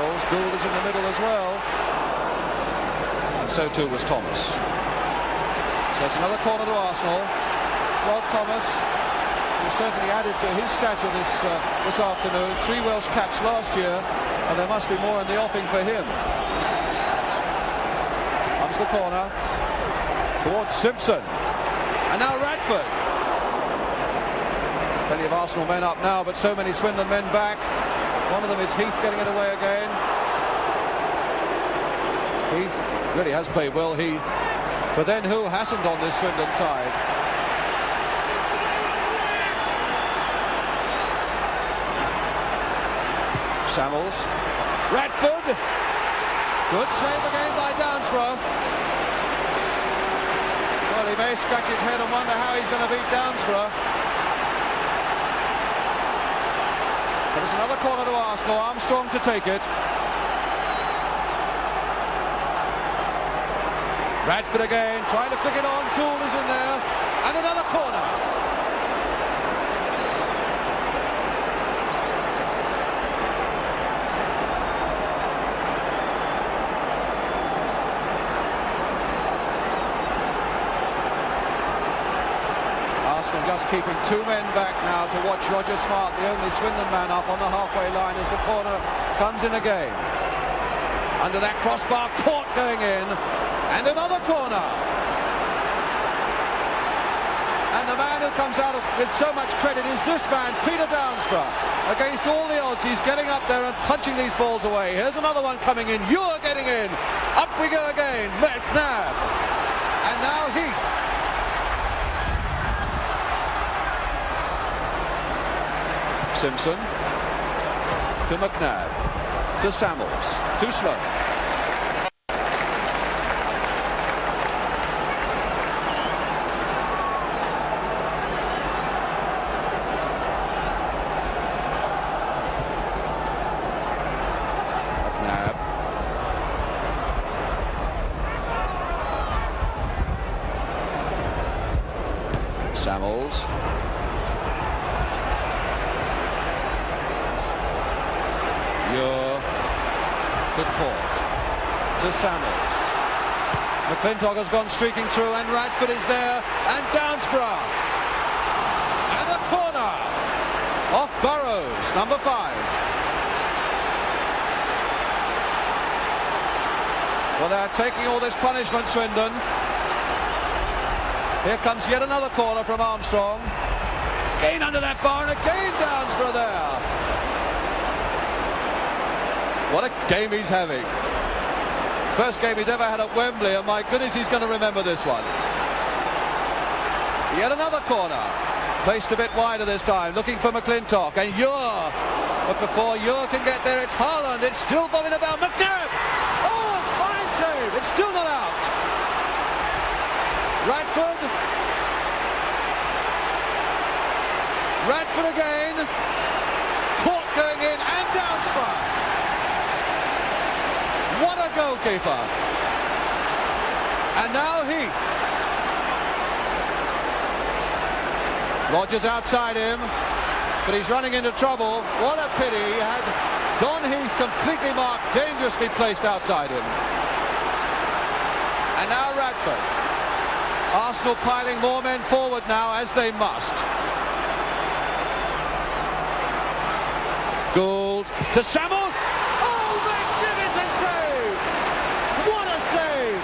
Samuels. Gould is in the middle as well. And so too was Thomas. So it's another corner to Arsenal. Rod Thomas, who certainly added to his stature this afternoon. 3 Welsh caps last year, and there must be more in the offing for him. Comes the corner towards Simpson. And now Radford. Plenty of Arsenal men up now, but so many Swindon men back. One of them is Heath getting it away again. Heath really has played well, Heath. But then who hasn't on this Swindon side? Samuels. Radford. Good save again by Downsborough. Well, he may scratch his head and wonder how he's going to beat Downsborough. But it's another corner to Arsenal. Armstrong to take it. Radford again, trying to flick it on. Gould is in there. And another corner. Arsenal just keeping 2 men back now to watch Roger Smart, the only Swindon man, up on the halfway line as the corner comes in again. Under that crossbar, Court going in. And another corner. And the man who comes out with so much credit is this man, Peter Downsborough. Against all the odds, he's getting up there and punching these balls away. Here's another one coming in. You're getting in. Up we go again. McNabb. And now Heath. Simpson. To McNabb. To Samuels. Too slow. Samuels. You're to Court. To Samuels. McClintock has gone streaking through, and Radford is there, and Downsborough. And a corner off Burrows, number 5. Well, they're taking all this punishment, Swindon. Here comes yet another corner from Armstrong. Again under that bar, and again Downsborough there. What a game he's having. First game he's ever had at Wembley, and my goodness, he's going to remember this one. Yet another corner. Placed a bit wider this time, looking for McClintock, and Ure. But before Ure can get there, it's Haaland. It's still bobbing about. McNabb! Oh, a fine save. It's still not out. Radford. Radford again. Court going in, and Downsborough. What a goalkeeper. And now Heath. Rogers outside him, but he's running into trouble. What a pity. He had Don Heath completely marked, dangerously placed outside him. And now Radford. Arsenal piling more men forward now, as they must. Gould to Samuels. Oh, magnificent save! What a save!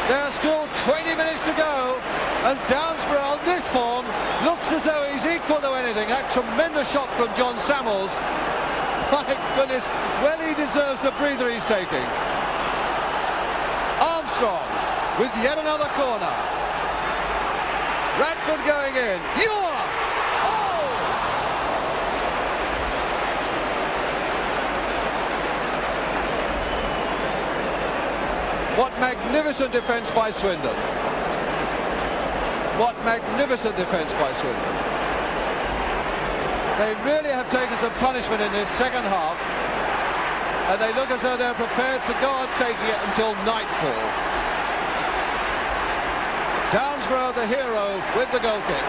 There's still 20 minutes to go, and Downsborough on this form looks as though he's equal to anything. That tremendous shot from John Samuels. My goodness, well, he deserves the breather he's taking. Armstrong with yet another corner. Radford going in. Ure! Oh! What magnificent defence by Swindon. What magnificent defence by Swindon. They really have taken some punishment in this second half, and they look as though they're prepared to go on taking it until nightfall. Downsborough, the hero, with the goal kick.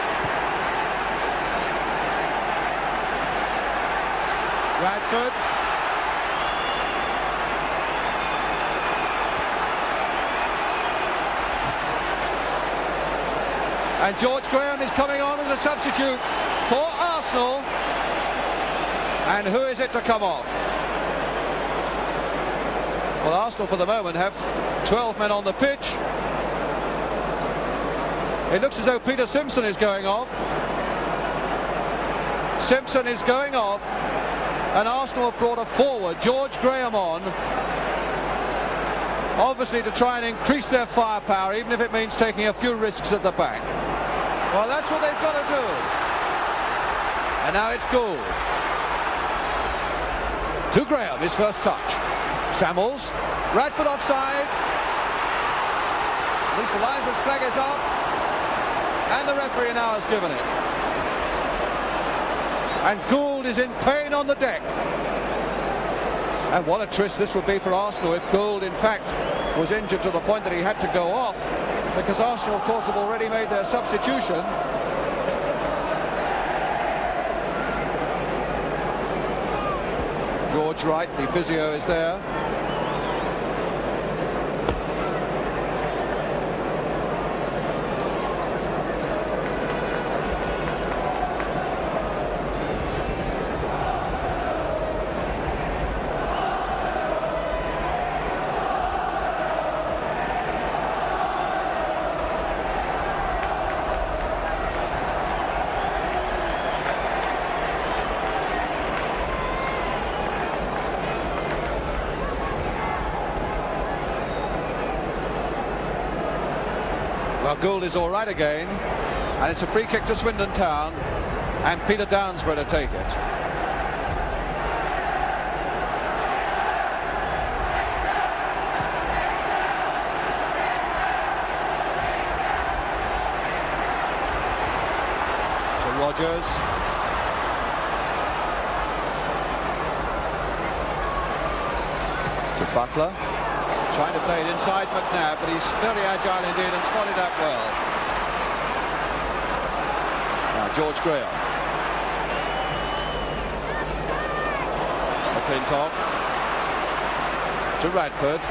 Radford. And George Graham is coming on as a substitute for Arsenal. And who is it to come off? Well, Arsenal for the moment have 12 men on the pitch. It looks as though Peter Simpson is going off. Simpson is going off, and Arsenal have brought a forward, George Graham, on, obviously to try and increase their firepower, even if it means taking a few risks at the back. Well, that's what they've got to do. And now it's Gould. To Graham, his first touch. Samuels, Radford offside. At least the linesman's flag is up, and the referee now has given it. And Gould is in pain on the deck. And what a twist this would be for Arsenal if Gould, in fact, was injured to the point that he had to go off, because Arsenal, of course, have already made their substitution. George Wright, the physio, is there. Well, Gould is all right again, and it's a free kick to Swindon Town, and Peter Downsborough to take it. To Rogers. To Butler. Trying to play it inside McNabb, but he's very agile indeed and spotted that well. Now George Graham. McClintock. To Radford.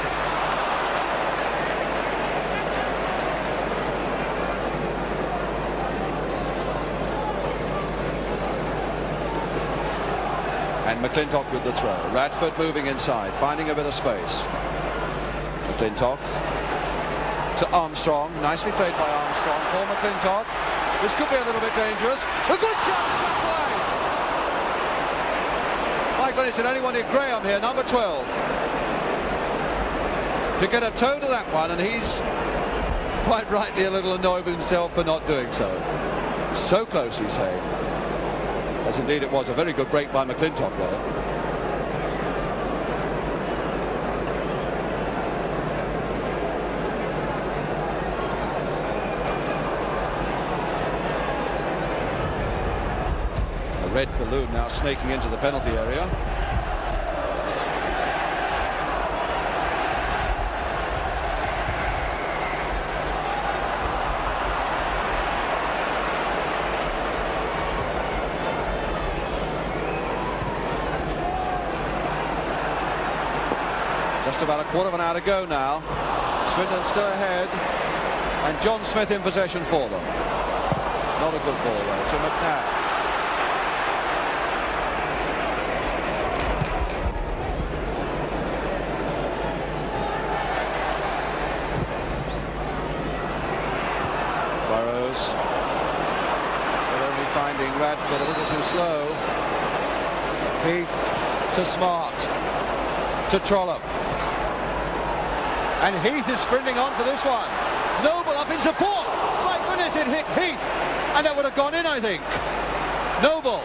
And McClintock with the throw. Radford moving inside, finding a bit of space. McClintock to Armstrong, nicely played by Armstrong for McClintock. This could be a little bit dangerous. A good shot that way. My goodness, did anyone hear Graham here, number 12, to get a toe to that one, and he's quite rightly a little annoyed with himself for not doing so. So close, he's saying. As indeed it was a very good break by McClintock there. Red balloon now snaking into the penalty area. Just about a quarter of an hour to go now. Swindon still ahead, and John Smith in possession for them. Not a good ball though, to McNabb. But only finding Radford a little too slow. Heath to Smart, to Trollope, and Heath is sprinting on for this one. Noble up in support. My goodness, it hit Heath, and that would have gone in, I think. Noble.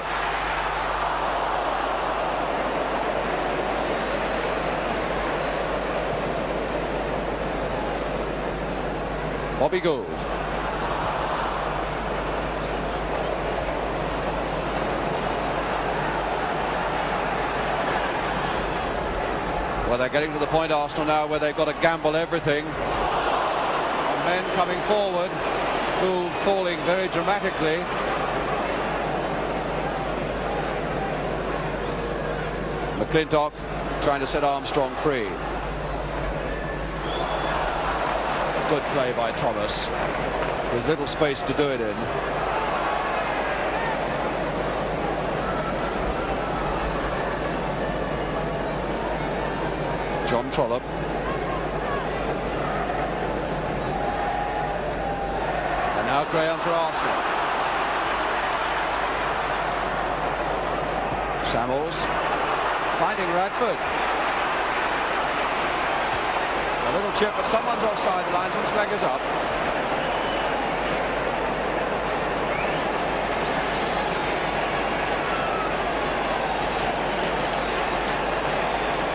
Bobby Gould. Well, they're getting to the point, Arsenal, now where they've got to gamble everything. And men coming forward, Gould falling very dramatically. McClintock trying to set Armstrong free. Good play by Thomas, with little space to do it in. John Trollope. And now Graham for Arsenal. Samuels finding Radford. A little chip, but someone's offside. The linesman's flag is up.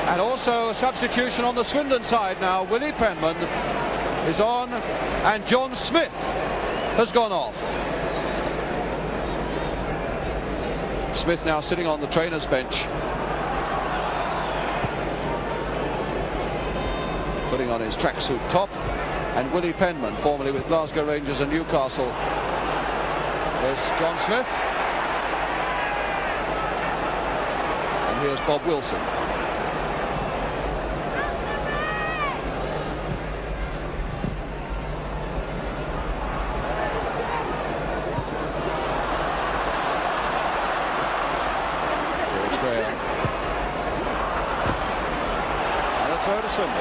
And also a substitution on the Swindon side now. Willie Penman is on, and John Smith has gone off. Smith now sitting on the trainer's bench, putting on his tracksuit top. And Willie Penman, formerly with Glasgow Rangers and Newcastle. There's John Smith. And here's Bob Wilson. And a throw to Swindon.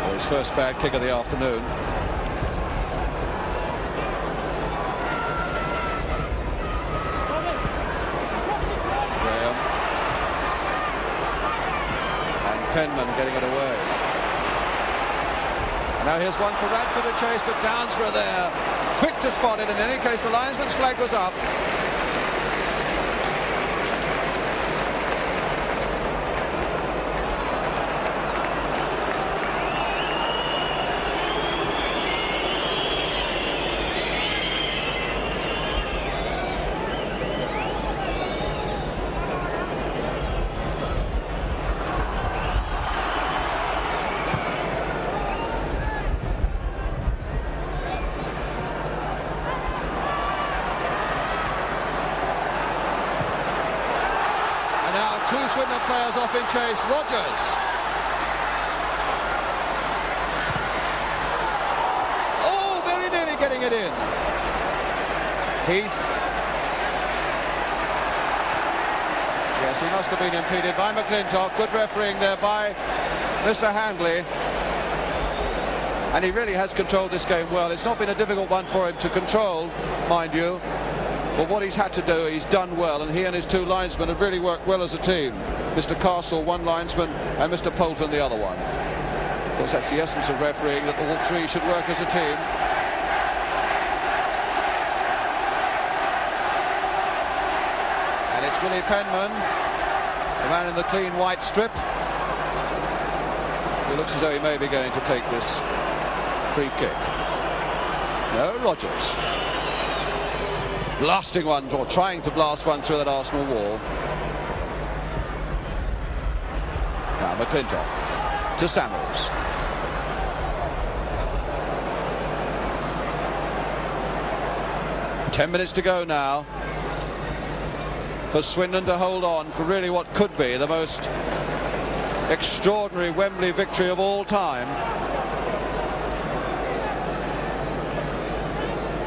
Well, his first bad kick of the afternoon. Penman getting it away. Now here's one for Radford to chase, but Downsborough there, quick to spot it. In any case, the linesman's flag was up. Two Swindon players off in chase. Rogers. Oh, very nearly getting it in. Heath. Yes, he must have been impeded by McClintock. Good refereeing there by Mr. Handley. And he really has controlled this game well. It's not been a difficult one for him to control, mind you. But what he's had to do, he's done well, and he and his two linesmen have really worked well as a team. Mr. Castle, one linesman, and Mr. Poulton, the other one. Of course, that's the essence of refereeing, that all three should work as a team. And it's Willie Penman, the man in the clean white strip, who looks as though he may be going to take this free kick. No, Rogers. Blasting one, or trying to blast one through that Arsenal wall. Now McClintock to Samuels. Ten minutes to go now for Swindon to hold on for really what could be the most extraordinary Wembley victory of all time.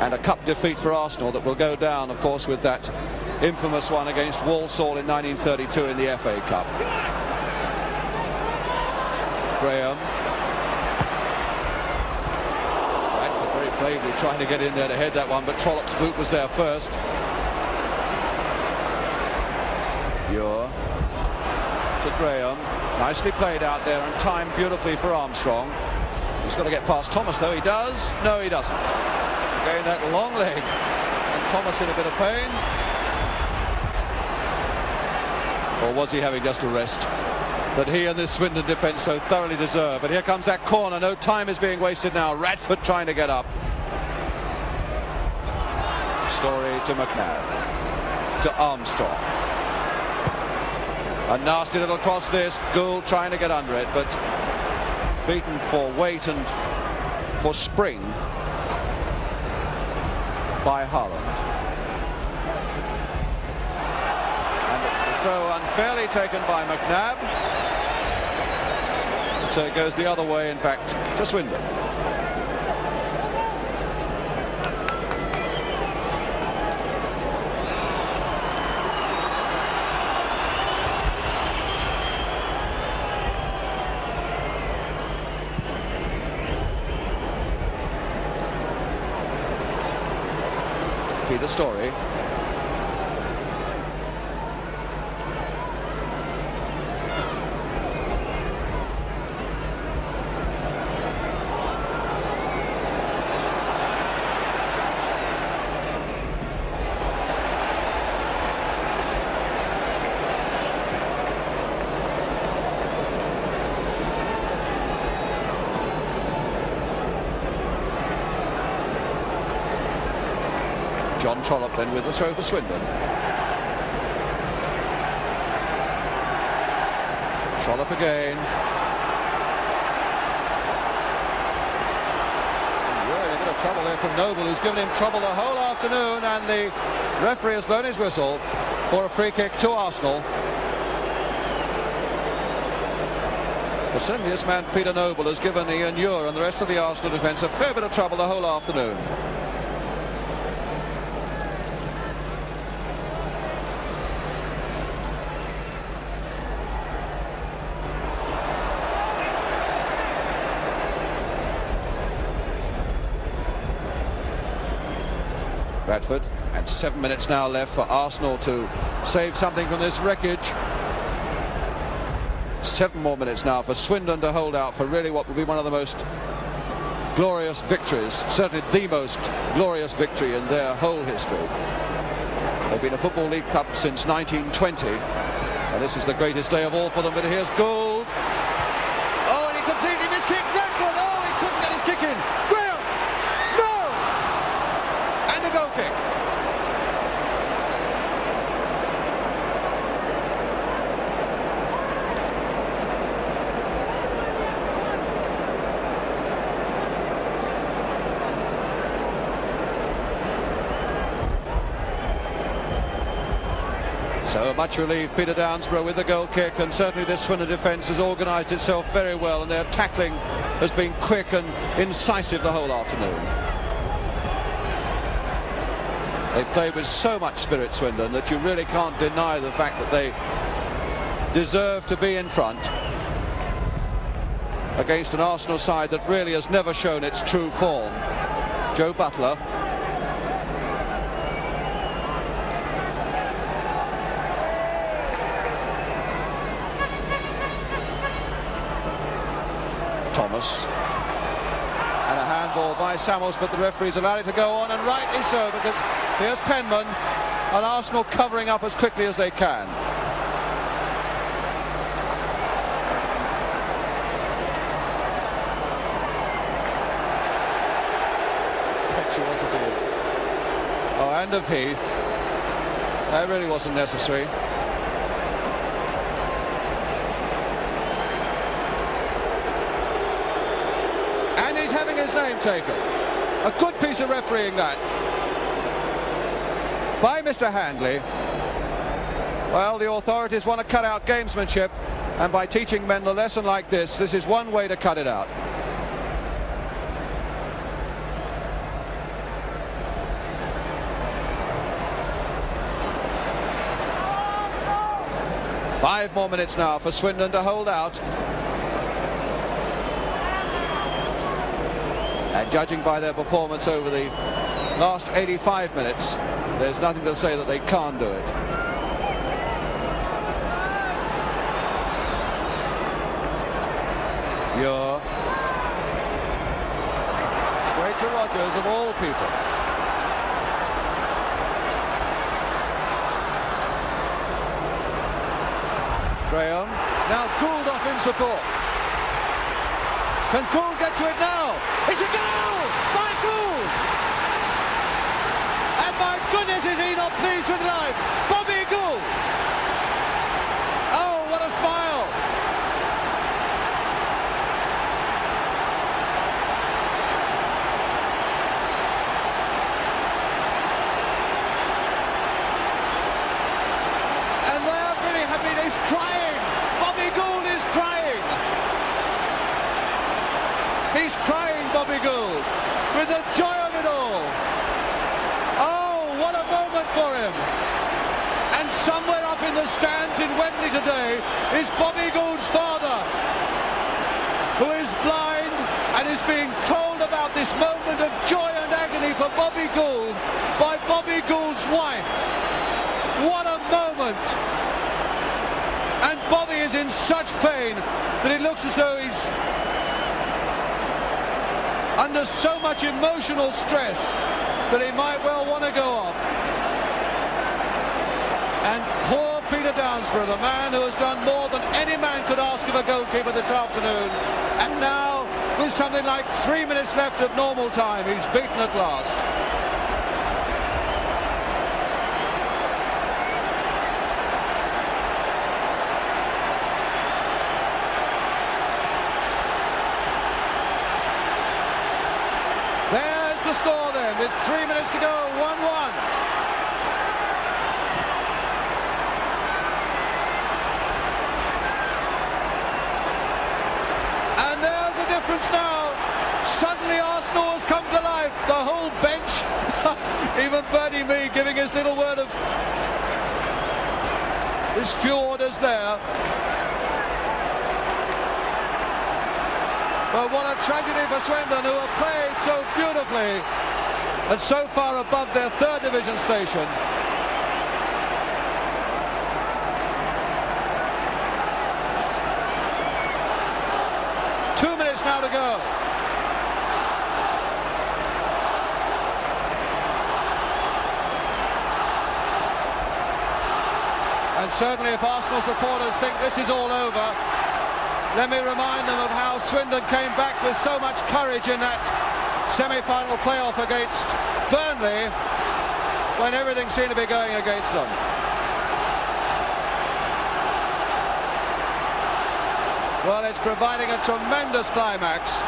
And a cup defeat for Arsenal that will go down, of course, with that infamous one against Walsall in 1932 in the FA Cup. Graham. Radford very bravely trying to get in there to head that one, but Trollope's boot was there first. Muir to Graham. Nicely played out there and timed beautifully for Armstrong. He's got to get past Thomas, though. He does. No, he doesn't. Again, that long leg, and Thomas in a bit of pain. Or was he having just a rest that he and this Swindon defence so thoroughly deserve? But here comes that corner. No time is being wasted now. Radford trying to get up. Story to McNabb, to Armstrong. A nasty little cross this, Gould trying to get under it, but beaten for weight and for spring by Haaland. And it's the throw unfairly taken by McNabb. So it goes the other way, in fact, to Swindon. The Story. John Trollope then with the throw for Swindon. Trollope again. And really a bit of trouble there from Noble, who's given him trouble the whole afternoon, and the referee has blown his whistle for a free kick to Arsenal. But certainly this man Peter Noble has given Ian Ure and the rest of the Arsenal defence a fair bit of trouble the whole afternoon. Bradford, and 7 minutes now left for Arsenal to save something from this wreckage. 7 more minutes now for Swindon to hold out for really what will be one of the most glorious victories, certainly the most glorious victory in their whole history. They've been a Football League Cup since 1920, and this is the greatest day of all for them. But here's Gould. Oh, and he completely miskicked Bradford. Oh, he couldn't get his kick in. Graham! No! And a goal kick. So much relief, Peter Downsborough with the goal kick, and certainly this Swindon defence has organised itself very well, and their tackling has been quick and incisive the whole afternoon. They played with so much spirit, Swindon, that you really can't deny the fact that they deserve to be in front against an Arsenal side that really has never shown its true form. Joe Butler. Thomas, and a handball by Samuels, but the referees allowed it to go on, and rightly so, because here's Penman and Arsenal covering up as quickly as they can. Oh, and of Heath. That really wasn't necessary. Having his name taken. A good piece of refereeing that by Mr. Handley. Well, the authorities want to cut out gamesmanship, and by teaching men a lesson like this is one way to cut it out. Five more minutes now for Swindon to hold out. And judging by their performance over the last 85 minutes, there's nothing to say that they can't do it. Ure. Straight to Rodgers, of all people. Graham. Now Gould off in support. Can Gould get to it now? It's a goal by Gould! And by joy of it all. Oh, what a moment for him. And somewhere up in the stands in Wembley today is Bobby Gould's father, who is blind and is being told about this moment of joy and agony for Bobby Gould by Bobby Gould's wife. What a moment. And Bobby is in such pain that it looks as though he's under so much emotional stress that he might well want to go off. And poor Peter Downsborough, the man who has done more than any man could ask of a goalkeeper this afternoon, and now with something like 3 minutes left of normal time, he's beaten at last. There's the score then, with 3 minutes to go, 1-1. And there's the difference now. Suddenly Arsenal has come to life. The whole bench, even Bertie Mee giving his little word of his few orders there. But what a tragedy for Swindon, who have played so beautifully and so far above their third division station. Two minutes now to go. And certainly if Arsenal supporters think this is all over, let me remind them of how Swindon came back with so much courage in that semi-final playoff against Burnley when everything seemed to be going against them. Well, it's providing a tremendous climax.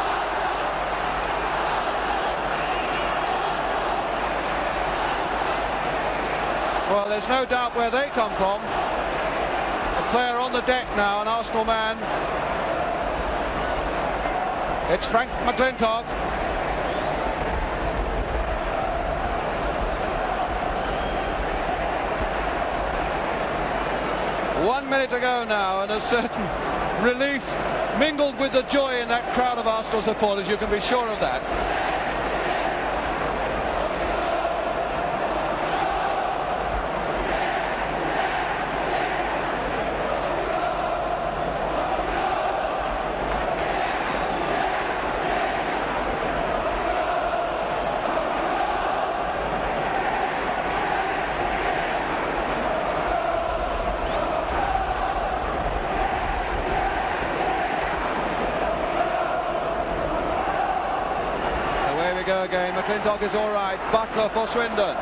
Well, there's no doubt where they come from. A player on the deck now, an Arsenal man. It's Frank McClintock. One minute to go now, and a certain relief mingled with the joy in that crowd of Arsenal supporters, you can be sure of that. Go again. McClintock is all right. Butler for Swindon.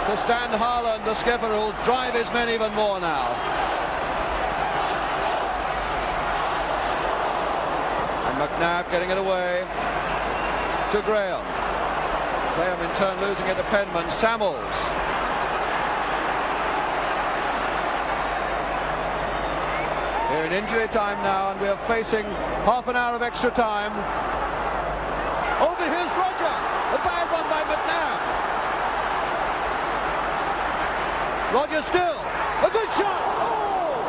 To Stan Harland, the skipper, who'll drive his men even more now. And McNabb getting it away to Graham. Graham in turn losing it to Penman. Samuels. We're in injury time now, and we are facing half an hour of extra time. Over here's Roger, a bad one by McNabb. Roger still, a good shot. Oh!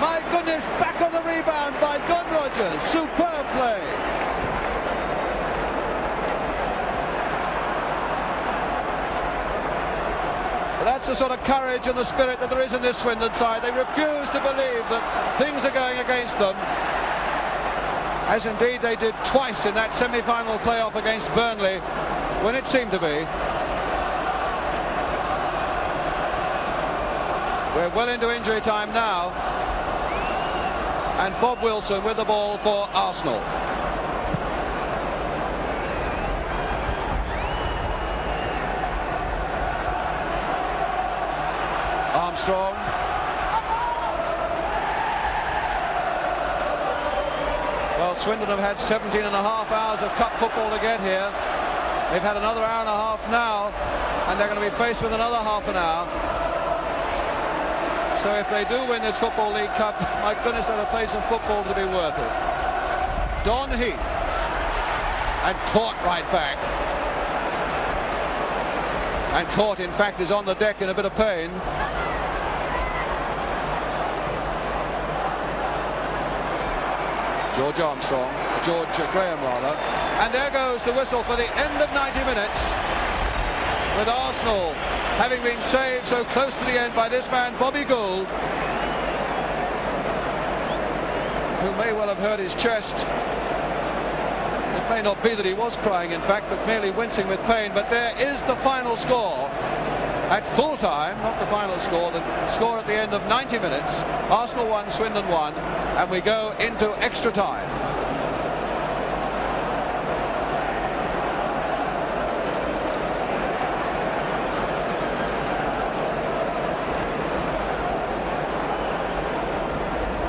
My goodness, back on the rebound by Don Rogers. Superb play. But that's the sort of courage and the spirit that there is in this Swindon side. They refuse to believe that things are going against them, as indeed they did twice in that semi-final playoff against Burnley when it seemed to be. We're well into injury time now, and Bob Wilson with the ball for Arsenal. Armstrong. Well, Swindon have had 17 and a half hours of cup football to get here. They've had another hour and a half now, and they're going to be faced with another half an hour. So if they do win this Football League Cup, my goodness, that'll play some football to be worth it. Don Heath. and caught right back. And Court, in fact, is on the deck in a bit of pain. George Graham rather. And there goes the whistle for the end of 90 minutes, with Arsenal having been saved so close to the end by this man, Bobby Gould, who may well have hurt his chest. It may not be that he was crying, in fact, but merely wincing with pain. But there is the final score at full time, not the final score, the score at the end of 90 minutes. Arsenal 1, Swindon 1, and we go into extra time.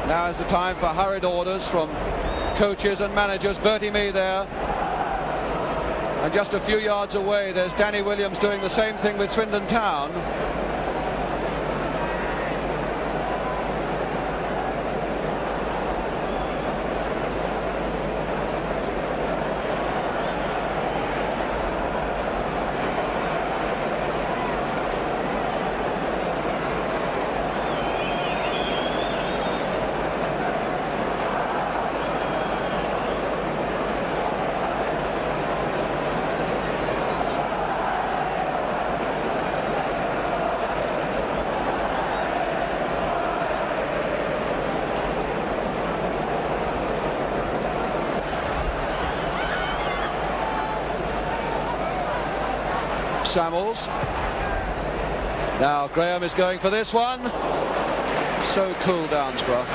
Now is the time for hurried orders from coaches and managers. Bertie Mee there, and just a few yards away there's Danny Williams doing the same thing with Swindon Town. Samuels. Now Graham is going for this one. So cool, Downsborough.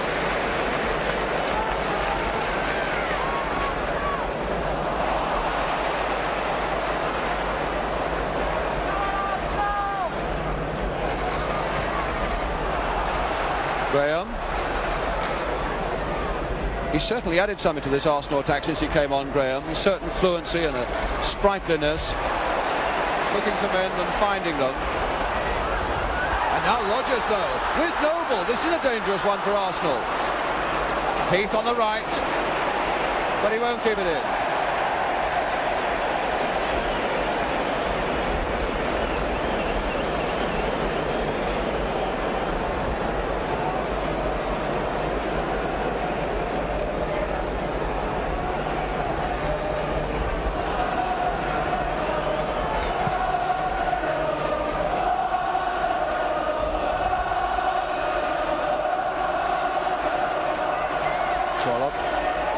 Graham. He certainly added something to this Arsenal attack since he came on, Graham. A certain fluency and a sprightliness. Looking for men and finding them. And now Rodgers, though, with Noble. This is a dangerous one for Arsenal. Heath on the right, but he won't keep it in.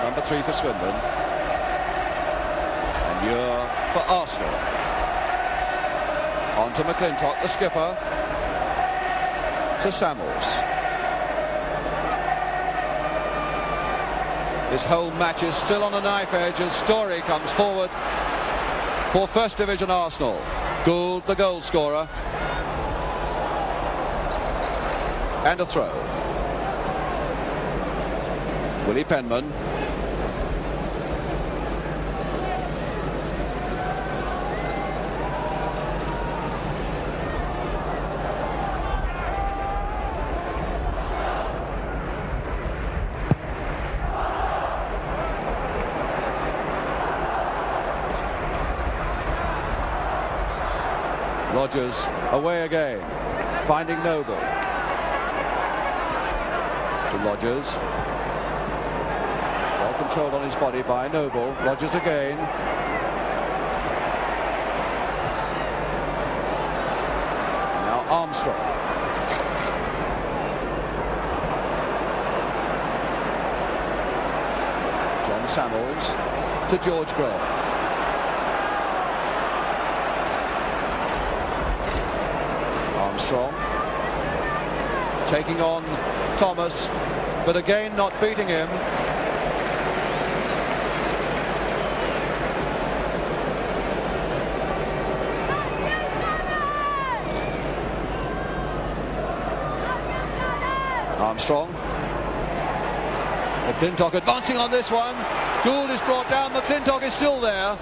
Number 3 for Swindon, and Muir for Arsenal. On to McClintock, the skipper, to Samuels. This whole match is still on the knife edge as Story comes forward for First Division Arsenal. Gould, the goal scorer, and a throw. Willie Penman. Rodgers away again, finding Noble. To Rodgers. Well controlled on his body by Noble. Rodgers again. Now Armstrong. John Samuels to George Graham. Armstrong taking on Thomas, but again not beating him. Armstrong. McClintock advancing on this one. Gould is brought down. McClintock is still there.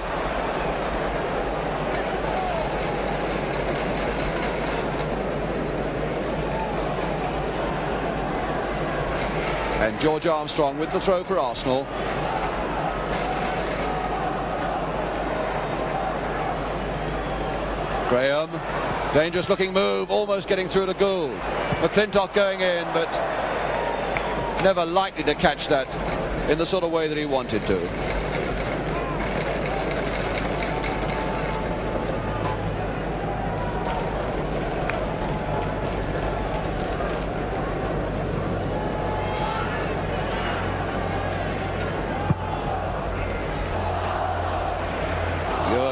And George Armstrong with the throw for Arsenal. Graham, dangerous looking move, almost getting through to Gould. McClintock going in, but never likely to catch that in the sort of way that he wanted to.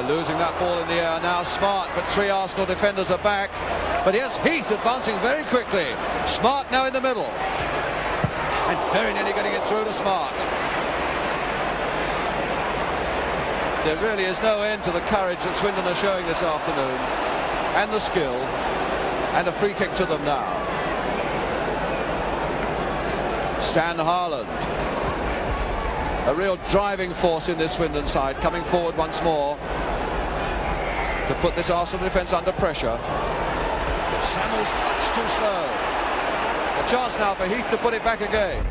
Losing that ball in the air now. Smart, but three Arsenal defenders are back. But here's Heath advancing very quickly. Smart now in the middle, and very nearly getting it through to Smart. There really is no end to the courage that Swindon are showing this afternoon, and the skill, and a free kick to them now. Stan Harland, a real driving force in this Swindon side, coming forward once more to put this Arsenal defence under pressure. But Samuel's much too slow. A chance now for Heath to put it back again.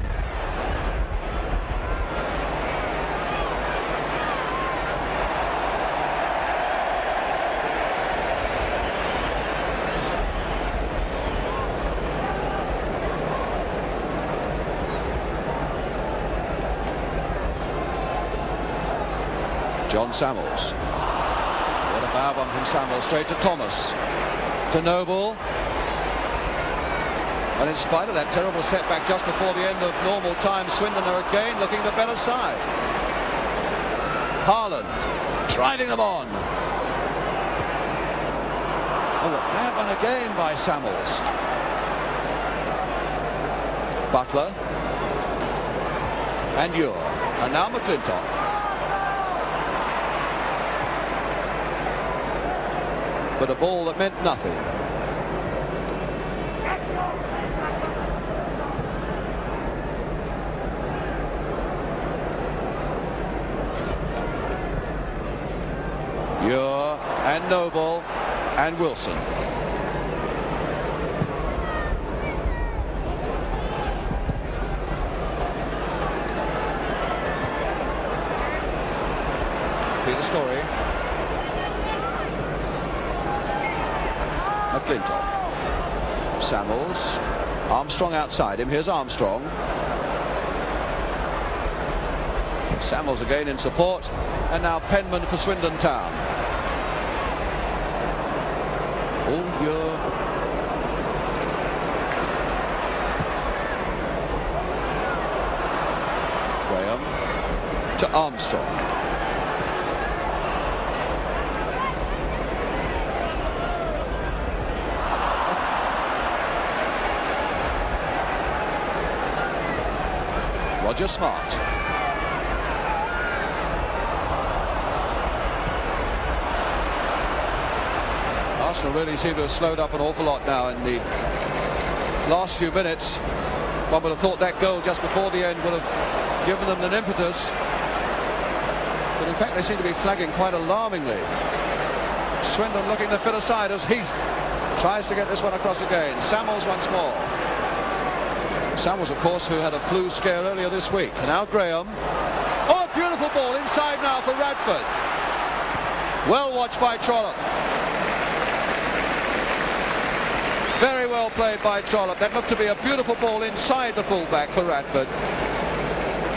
John Samuels. What a bad one from Samuels. Straight to Thomas. To Noble. And in spite of that terrible setback just before the end of normal time, Swindon are again looking the better side. Harland driving them on. Oh, a bad one again by Samuels. Butler. And Ure. And now McClintock. But a ball that meant nothing. Ure and Noble and Wilson. Peter Story. McClintock. Samuels. Armstrong outside him. Here's Armstrong. Samuels again in support. And now Penman for Swindon Town. Oh, Ure. Graham to Armstrong. Roger Smart. Arsenal really seem to have slowed up an awful lot now in the last few minutes. One would have thought that goal just before the end would have given them an impetus. But in fact they seem to be flagging quite alarmingly. Swindon looking the fitter side as Heath tries to get this one across again. Samuels once more. Samuels, of course, who had a flu scare earlier this week. And now Graham. Oh, a beautiful ball inside now for Radford. Well watched by Trollope. Very well played by Trollope. That looked to be a beautiful ball inside the fullback for Radford.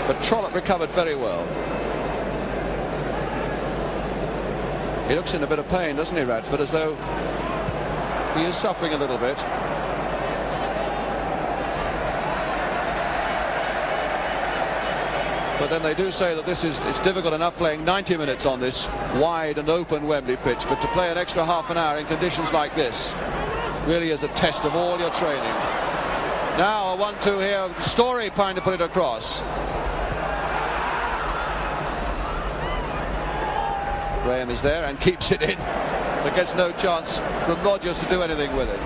But Trollope recovered very well. He looks in a bit of pain, doesn't he, Radford, as though he is suffering a little bit. But then they do say that it's difficult enough playing 90 minutes on this wide and open Wembley pitch, but to play an extra half an hour in conditions like this really is a test of all your training. Now a 1-2 here, Story trying to put it across. Graham is there and keeps it in, but gets no chance from Rodgers to do anything with it.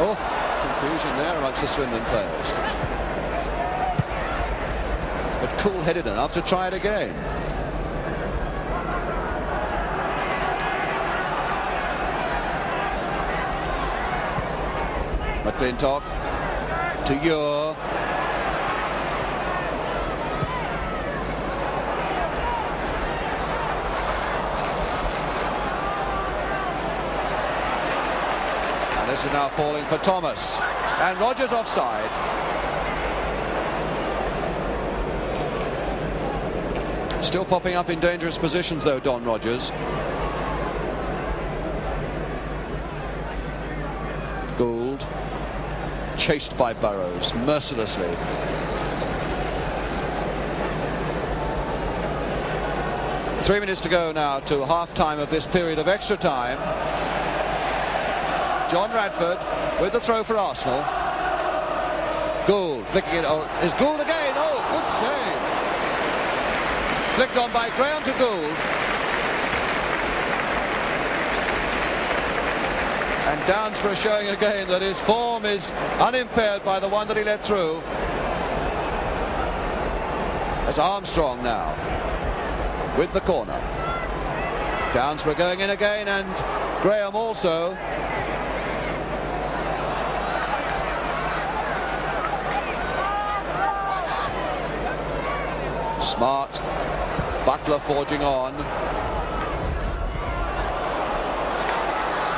Oh, confusion there amongst the Swindon players. But cool-headed enough to try it again. McClintock to Ure. And this is now falling for Thomas. And Rogers offside. Still popping up in dangerous positions though, Don Rogers. Gould, chased by Burrows mercilessly. Three minutes to go now to half-time of this period of extra time. John Radford with the throw for Arsenal. Gould flicking it. Oh, is Gould again? Oh, good save. Flicked on by Graham to Gould. And Downsborough showing again that his form is unimpaired by the one that he let through. As Armstrong now with the corner. Downsborough going in again, and Graham also. Smart. Butler forging on.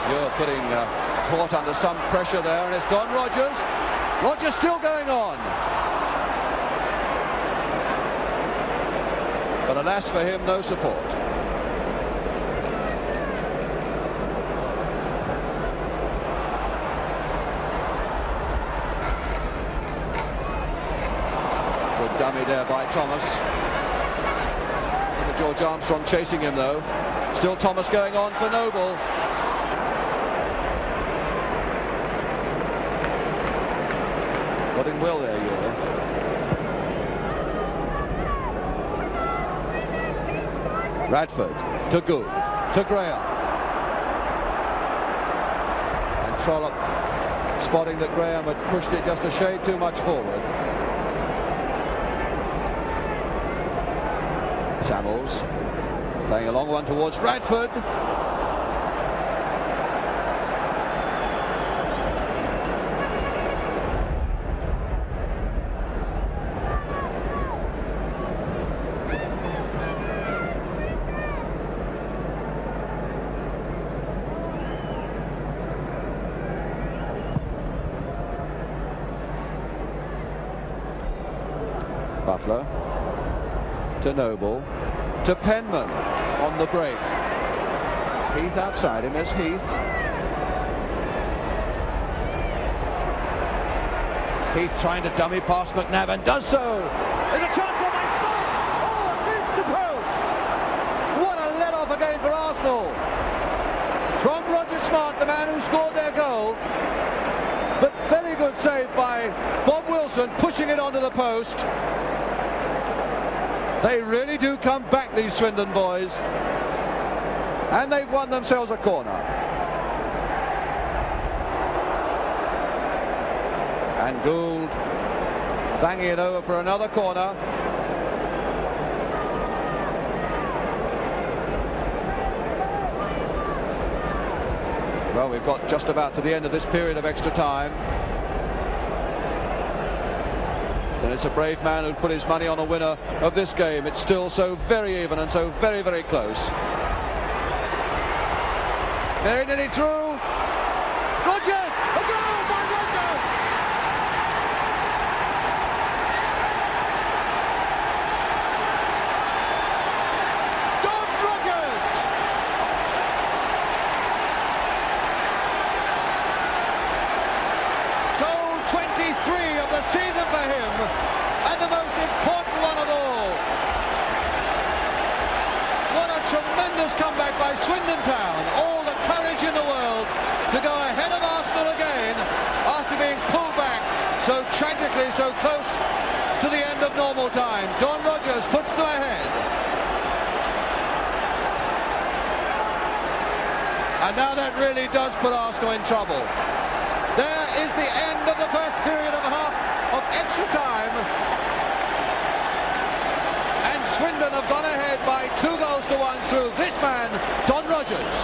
You're putting caught under some pressure there, and it's Don Rogers. Rogers still going on. But alas for him, no support. Good dummy there by Thomas. Look at George Armstrong chasing him though. Still Thomas going on for Noble. Got him well there, Ewer. Radford to Gould, to Graham. And Trollope spotting that Graham had pushed it just a shade too much forward. Samuels playing a long one towards Radford. Butler to Noble to Penman on the break. Heath outside him as Heath. Heath trying to dummy past McNabb, does so. There's a chance for my spot. Oh, it beats the post. What a let off again for Arsenal. From Roger Smart, the man who scored their goal. But very good save by Bob Wilson, pushing it onto the post. They really do come back, these Swindon boys. And they've won themselves a corner. And Gould banging it over for another corner. Well, we've got just about to the end of this period of extra time. And it's a brave man who'd put his money on a winner of this game. It's still so very even and so very, very close. Very nearly through. Rogers! A goal by Rogers! Don Rogers! Goal 23 of the season for him, and the most important one of all. What a tremendous comeback by Swindon Town. All the courage in the world to go ahead of Arsenal again after being pulled back so tragically, so close to the end of normal time. Don Rogers puts them ahead. And now that really does put Arsenal in trouble. There is the end of the first period of half of extra time. And Swindon have gone ahead by 2-1 through this man, Don Rogers.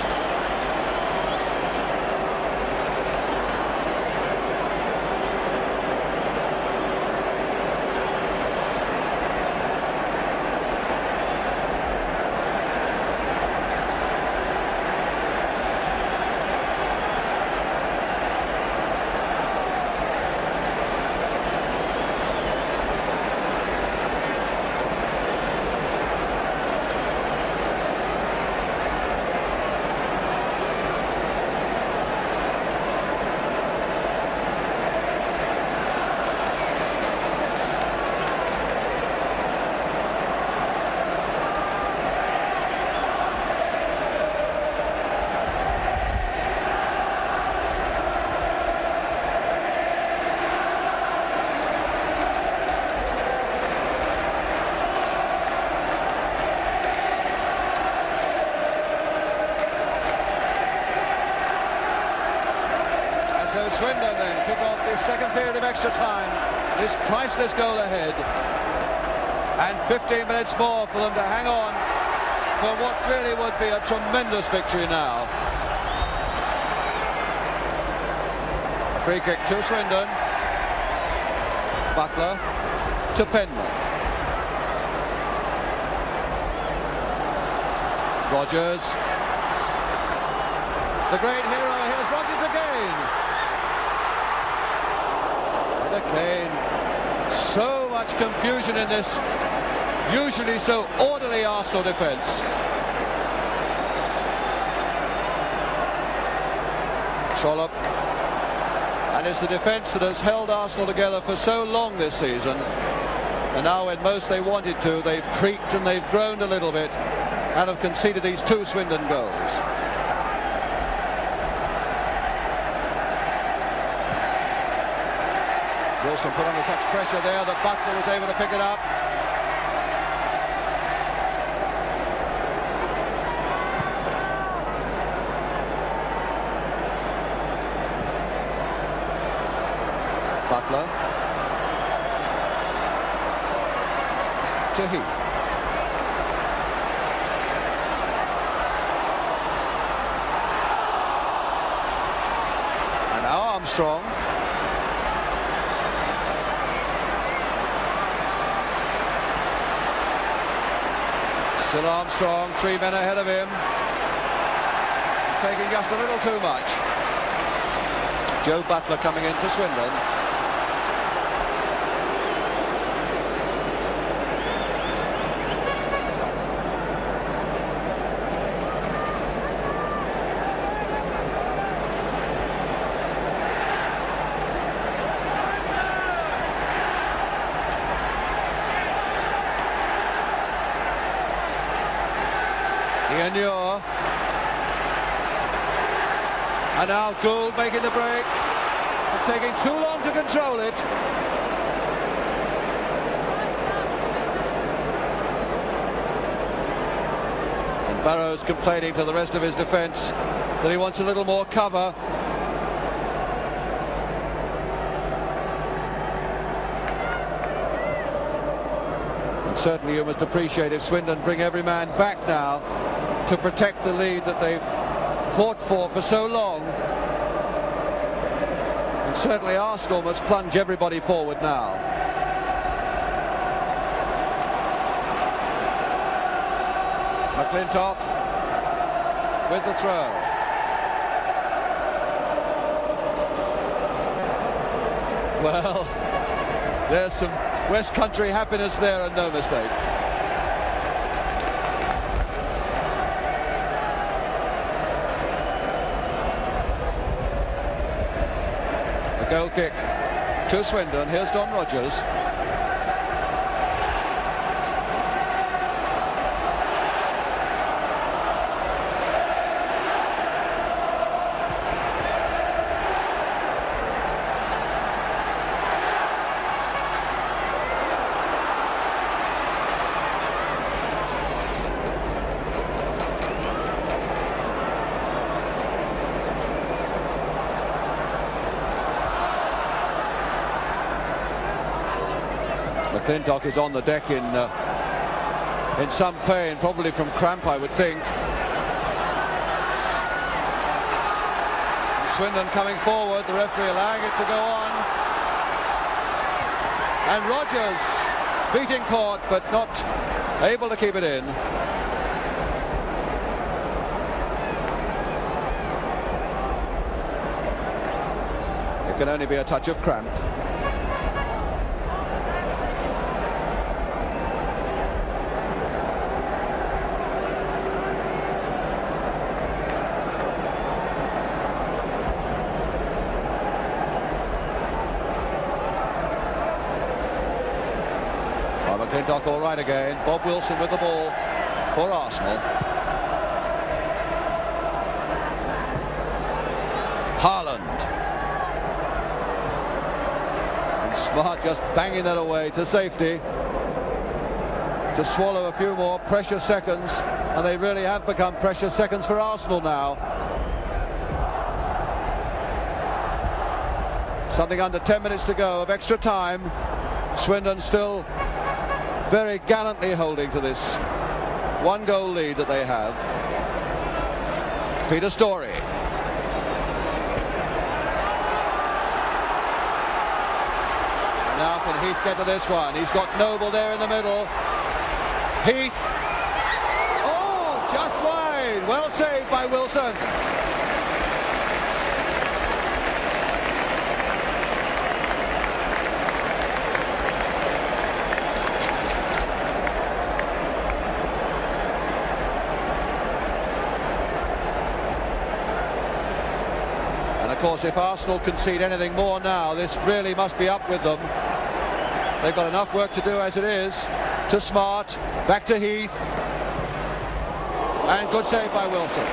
Swindon then kick off this second period of extra time. This priceless goal ahead. And 15 minutes more for them to hang on for what really would be a tremendous victory now. A free kick to Swindon. Butler to Penman. Rogers. The great hero. Here's Rogers again. And again, so much confusion in this usually so orderly Arsenal defence. Trollope. And it's the defence that has held Arsenal together for so long this season. And now when most they wanted to, they've creaked and they've groaned a little bit and have conceded these two Swindon goals. Wilson put under such pressure there that Butler was able to pick it up. Butler to Heath. And now Armstrong. Still Armstrong, 3 men ahead of him. Taking just a little too much. Joe Butler coming in for Swindon. Ianure. And now Gould making the break. And taking too long to control it. And Barrow's complaining to the rest of his defence that he wants a little more cover. And certainly you must appreciate if Swindon bring every man back now to protect the lead that they've fought for so long. And certainly Arsenal must plunge everybody forward now. McClintock with the throw. Well, there's some West Country happiness there and no mistake. Goal kick to Swindon. Here's Don Rogers. McClintock is on the deck in some pain, probably from cramp, I would think. Swindon coming forward, the referee allowing it to go on. And Rogers beating Court, but not able to keep it in. It can only be a touch of cramp. McClintock all right again. Bob Wilson with the ball for Arsenal. Haaland. And Smart just banging that away to safety. To swallow a few more precious seconds. And they really have become precious seconds for Arsenal now. Something under 10 minutes to go of extra time. Swindon still very gallantly holding to this one-goal lead that they have. Peter Storey. And now can Heath get to this one? He's got Noble there in the middle. Heath. Oh, just wide. Well saved by Wilson. Of course, if Arsenal concede anything more now, this really must be up with them. They've got enough work to do as it is. To Smart, back to Heath, and good save by Wilson.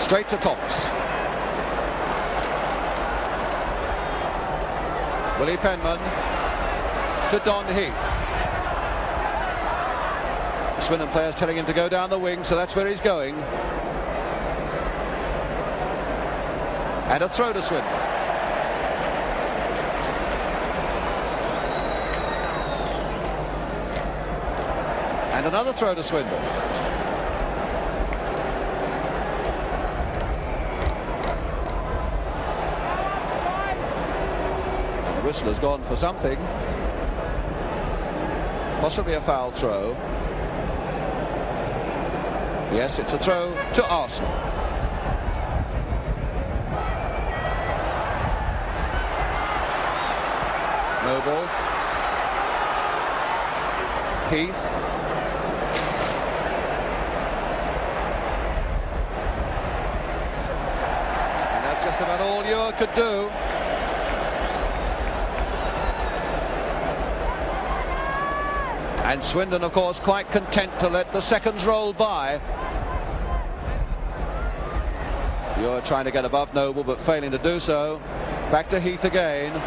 Straight to Thomas. Willie Penman to Don Heath. The Swindon players telling him to go down the wing, so that's where he's going. And a throw to Swindon. And another throw to Swindon. And the whistle has gone for something. Possibly a foul throw. Yes, it's a throw to Arsenal. Noble. Heath. And that's just about all Ewer could do. And Swindon, of course, quite content to let the seconds roll by. Ewer trying to get above Noble, but failing to do so. Back to Heath again.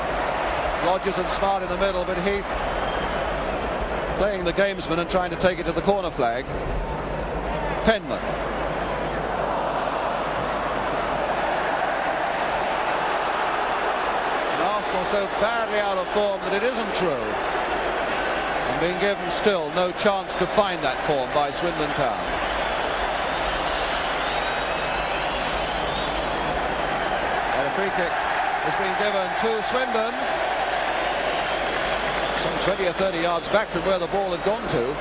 Rogers and Smart in the middle, but Heath playing the gamesman and trying to take it to the corner flag. Penman. And Arsenal so badly out of form that it isn't true. And being given still no chance to find that form by Swindon Town. And a free kick has been given to Swindon. Some 20 or 30 yards back from where the ball had gone to.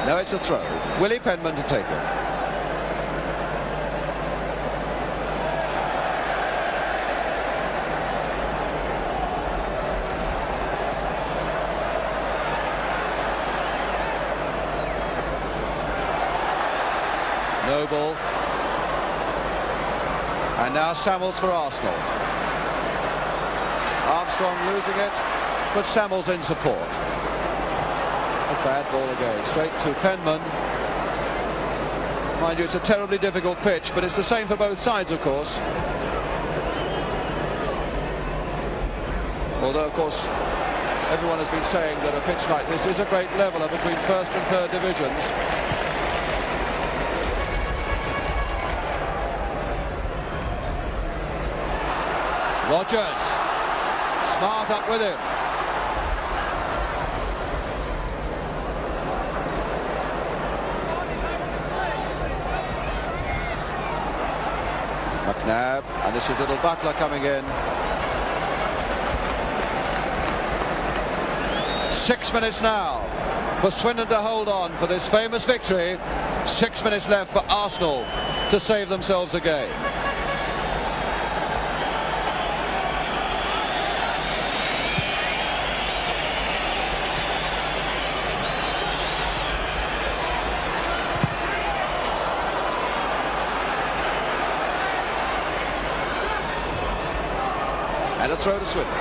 Now it's a throw. Willie Penman to take it. Noble. And now Samuels for Arsenal. Armstrong losing it, but Samuels in support. A bad ball again. Straight to Penman. Mind you, it's a terribly difficult pitch, but it's the same for both sides, of course. Although, of course, everyone has been saying that a pitch like this is a great leveller between first and third divisions. Rogers, Smart up with him. McNabb, and this is little Butler coming in. 6 minutes now for Swindon to hold on for this famous victory. 6 minutes left for Arsenal to save themselves a game. And a throw to Swindon.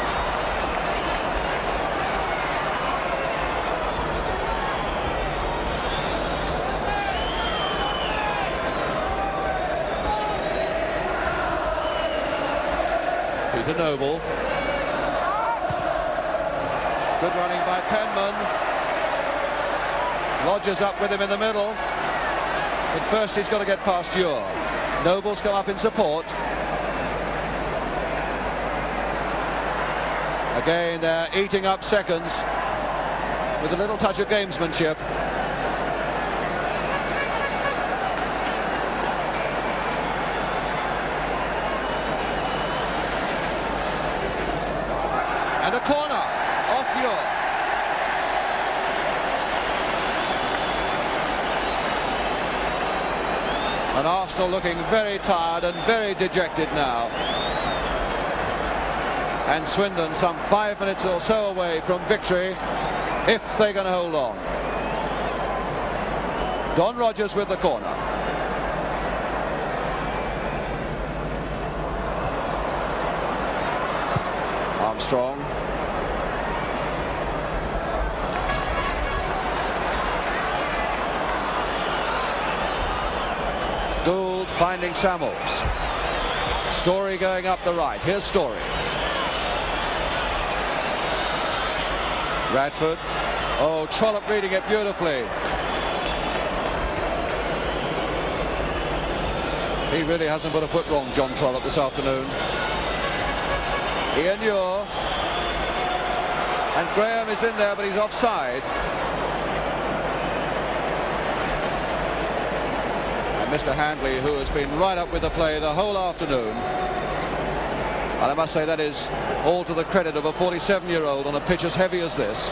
Peter Noble. Good running by Penman. Rogers up with him in the middle. But first he's got to get past Ure. Noble's come up in support. Again, they're eating up seconds with a little touch of gamesmanship. And a corner off Ure. And Arsenal looking very tired and very dejected now. And Swindon some 5 minutes or so away from victory, if they're going to hold on. Don Rogers with the corner. Armstrong. Gould finding Samuels. Story going up the right. Here's Story. Radford. Oh, Trollope reading it beautifully. He really hasn't put a foot wrong, John Trollope, this afternoon. Ian Ure. And Graham is in there, but he's offside. And Mr. Handley, who has been right up with the play the whole afternoon. And I must say that is all to the credit of a 47-year-old on a pitch as heavy as this.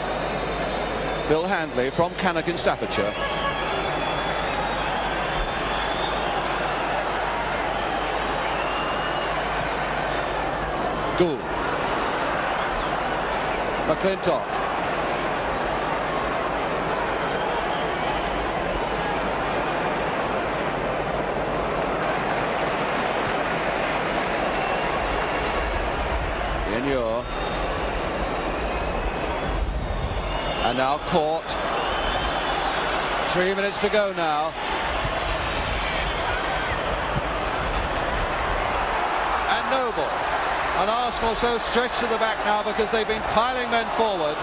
Bill Handley from Cannock in Staffordshire. Gould. McClintock. Ure. And now caught. 3 minutes to go now. And Noble. And Arsenal so stretched to the back now because they've been piling men forward.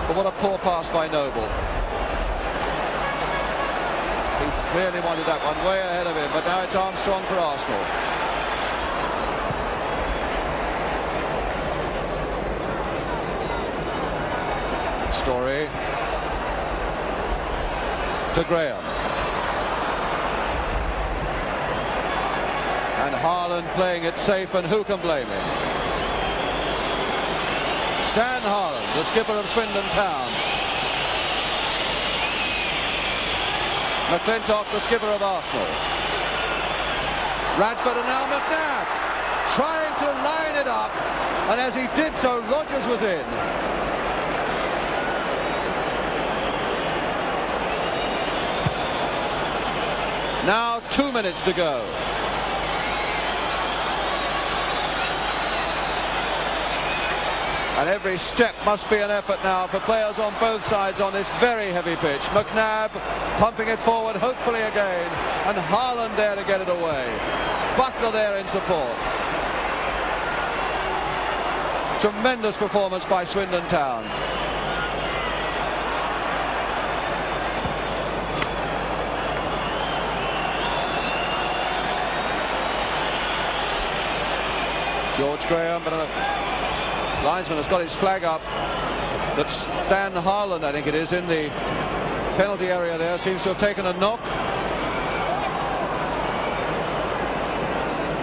But what a poor pass by Noble. He clearly wanted that one way ahead of him, but now it's Armstrong for Arsenal. Story to Graham. And Harland playing it safe, and who can blame him? Stan Harland, the skipper of Swindon Town. McClintock, the skipper of Arsenal. Radford and now McNabb trying to line it up, and as he did so, Rogers was in. Now 2 minutes to go. And every step must be an effort now for players on both sides on this very heavy pitch. McNabb pumping it forward, hopefully again, and Harland there to get it away. Butler there in support. Tremendous performance by Swindon Town. George Graham, but a linesman has got his flag up. That's Stan Harland, I think it is, in the penalty area there. Seems to have taken a knock.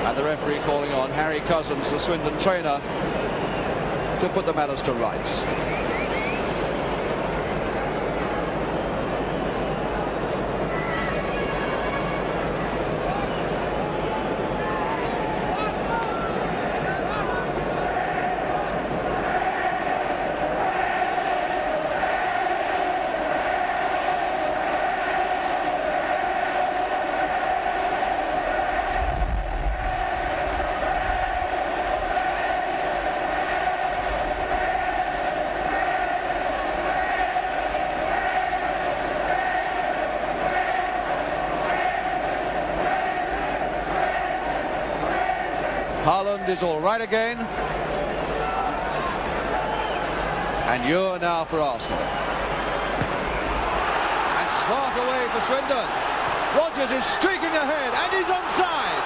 And the referee calling on Harry Cousins, the Swindon trainer, to put the matters to rights. Harland is all right again. And Ewer now for Arsenal. And smart away for Swindon. Rodgers is streaking ahead and he's onside.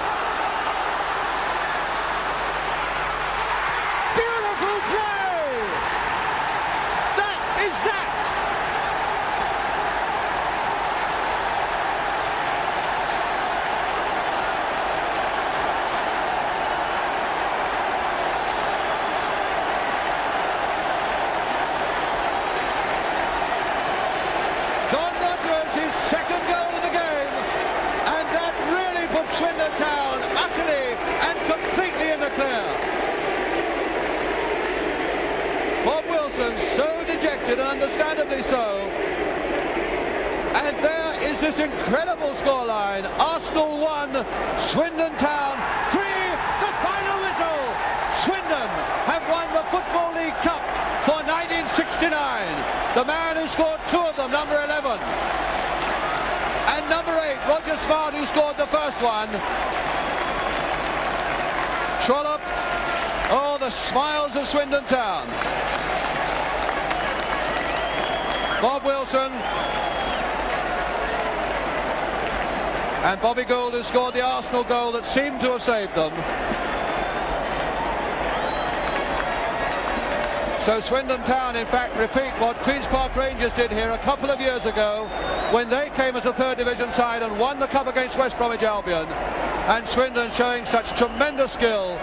Beautiful play! That is that! His second goal in the game, and that really puts Swindon Town utterly and completely in the clear. Bob Wilson so dejected, and understandably so, and there is this incredible scoreline. Arsenal 1, Swindon Town 3, the final whistle. Swindon have won the Football League Cup for 1969. The man who scored 2 of them, number 11. And number 8, Roger Smart, who scored the first one. Trollope. Oh, the smiles of Swindon Town. Bob Wilson. And Bobby Gould, who scored the Arsenal goal that seemed to have saved them. So Swindon Town, in fact, repeat what Queen's Park Rangers did here a couple of years ago when they came as a third division side and won the cup against West Bromwich Albion. And Swindon showing such tremendous skill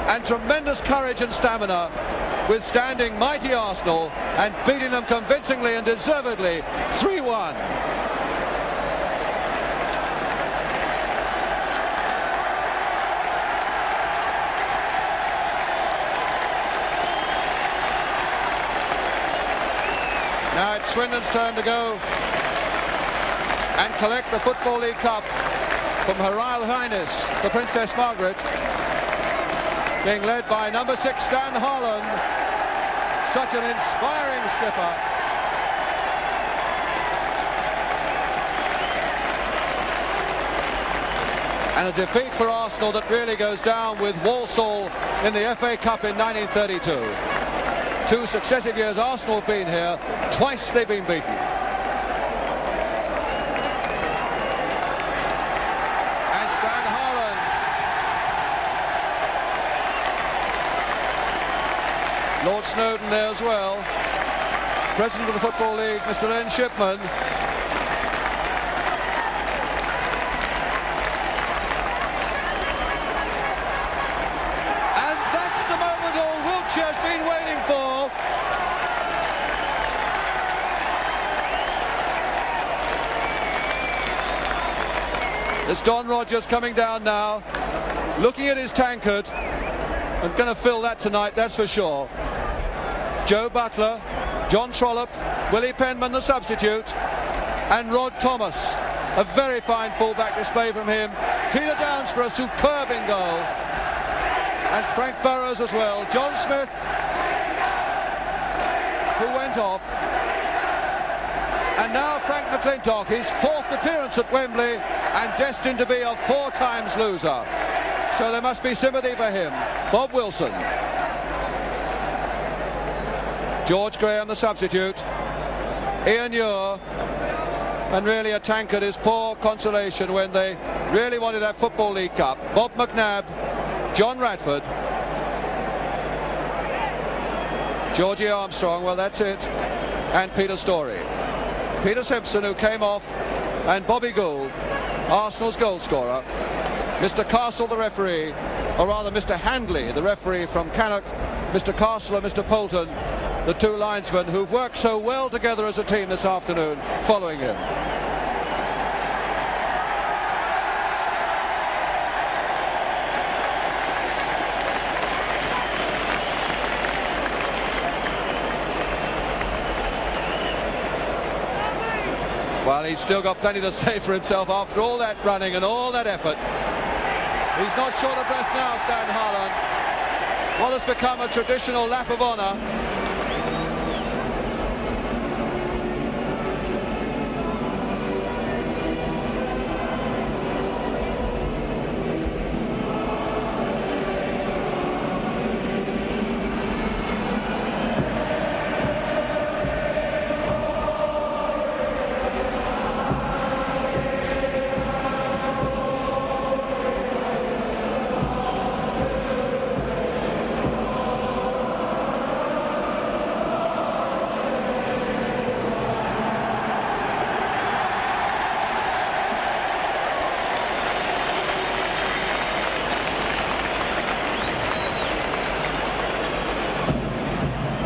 and tremendous courage and stamina, withstanding mighty Arsenal and beating them convincingly and deservedly 3-1. Now it's Swindon's turn to go and collect the Football League Cup from Her Royal Highness, the Princess Margaret, being led by number 6, Stan Harland, such an inspiring skipper. And a defeat for Arsenal that really goes down with Walsall in the FA Cup in 1932. 2 successive years Arsenal have been here, twice they've been beaten. And Stan Harland. Lord Snowden there as well. President of the Football League, Mr. Len Shipman. And that's the moment all Wiltshire's been waiting for. It's Don Rodgers coming down now, looking at his tankard, and going to fill that tonight, that's for sure. Joe Butler, John Trollope, Willie Penman, the substitute, and Rod Thomas. A very fine fullback display from him. Peter Downs for a superb in goal. And Frank Burrows as well. John Smith, who went off. And now Frank McClintock, his 4th appearance at Wembley and destined to be a 4 times loser. So there must be sympathy for him. Bob Wilson. George Graham, the substitute. Ian Ewer. And really a tankard is poor consolation when they really wanted that Football League Cup. Bob McNabb, John Radford. Georgie Armstrong, well that's it. And Peter Storey. Peter Simpson, who came off, and Bobby Gould, Arsenal's goal scorer. Mr. Castle, the referee, or rather Mr. Handley, the referee from Cannock, Mr. Castle and Mr. Poulton, the 2 linesmen who've worked so well together as a team this afternoon, following him. Well, he's still got plenty to say for himself after all that running and all that effort. He's not short of breath now, Stan Harland. What has become a traditional lap of honour.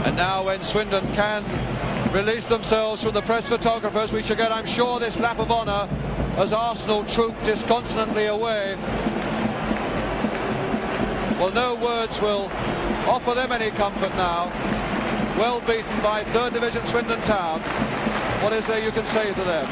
And now when Swindon can release themselves from the press photographers, we shall get, I'm sure, this lap of honour as Arsenal troop disconsolately away. Well, no words will offer them any comfort now. Well beaten by 3rd Division Swindon Town. What is there you can say to them?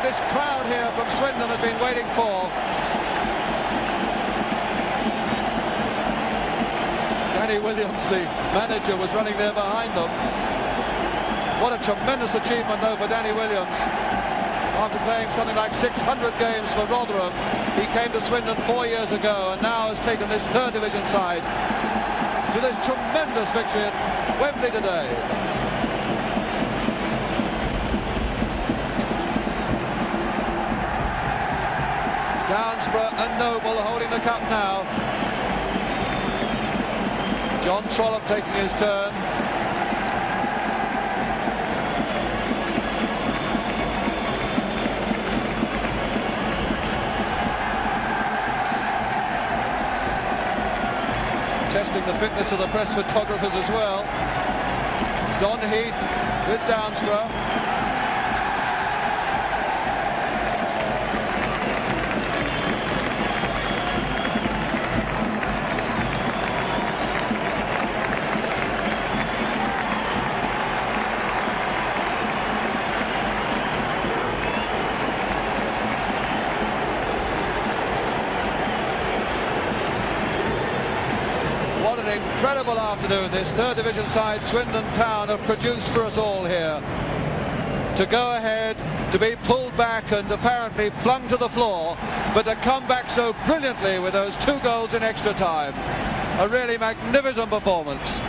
This crowd here from Swindon has been waiting for. Danny Williams, the manager, was running there behind them. What a tremendous achievement though for Danny Williams. After playing something like 600 games for Rotherham, he came to Swindon 4 years ago and now has taken this 3rd Division side to this tremendous victory at Wembley today. Downsborough and Noble holding the cup now. John Trollope taking his turn. Testing the fitness of the press photographers as well. Don Heath with Downsborough. What an incredible afternoon this 3rd Division side Swindon Town have produced for us all here. To go ahead, to be pulled back and apparently flung to the floor, but to come back so brilliantly with those 2 goals in extra time. A really magnificent performance.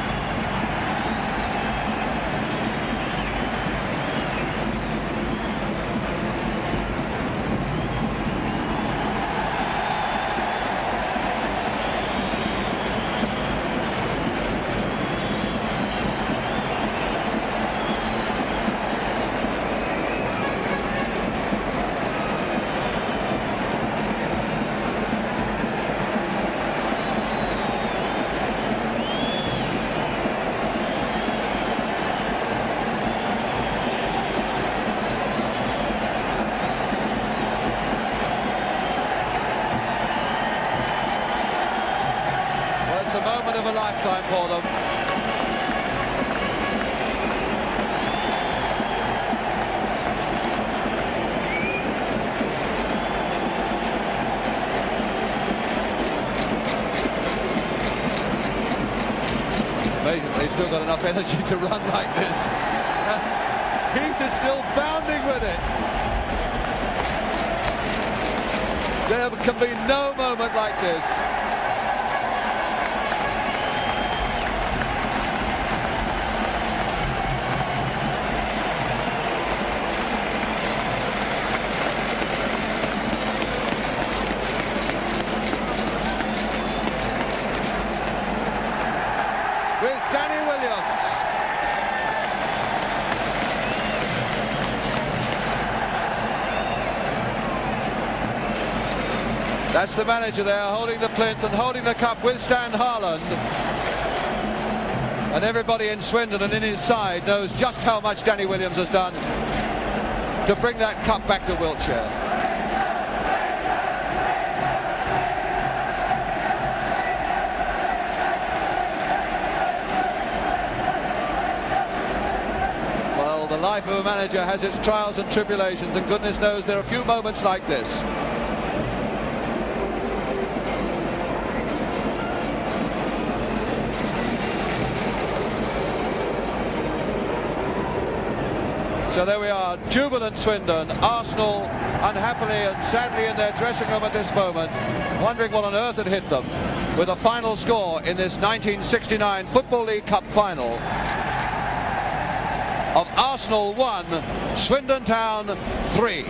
It's a moment of a lifetime for them. It's amazing they've still got enough energy to run like this. Heath is still bounding with it. There can be no moment like this. With Danny Williams. That's the manager there, holding the plinth and holding the cup with Stan Harland. And everybody in Swindon and in his side knows just how much Danny Williams has done to bring that cup back to Wiltshire. The life of a manager has its trials and tribulations, and goodness knows there are a few moments like this. So there we are, jubilant Swindon, Arsenal unhappily and sadly in their dressing room at this moment, wondering what on earth had hit them, with a final score in this 1969 Football League Cup final. of Arsenal 1, Swindon Town 3.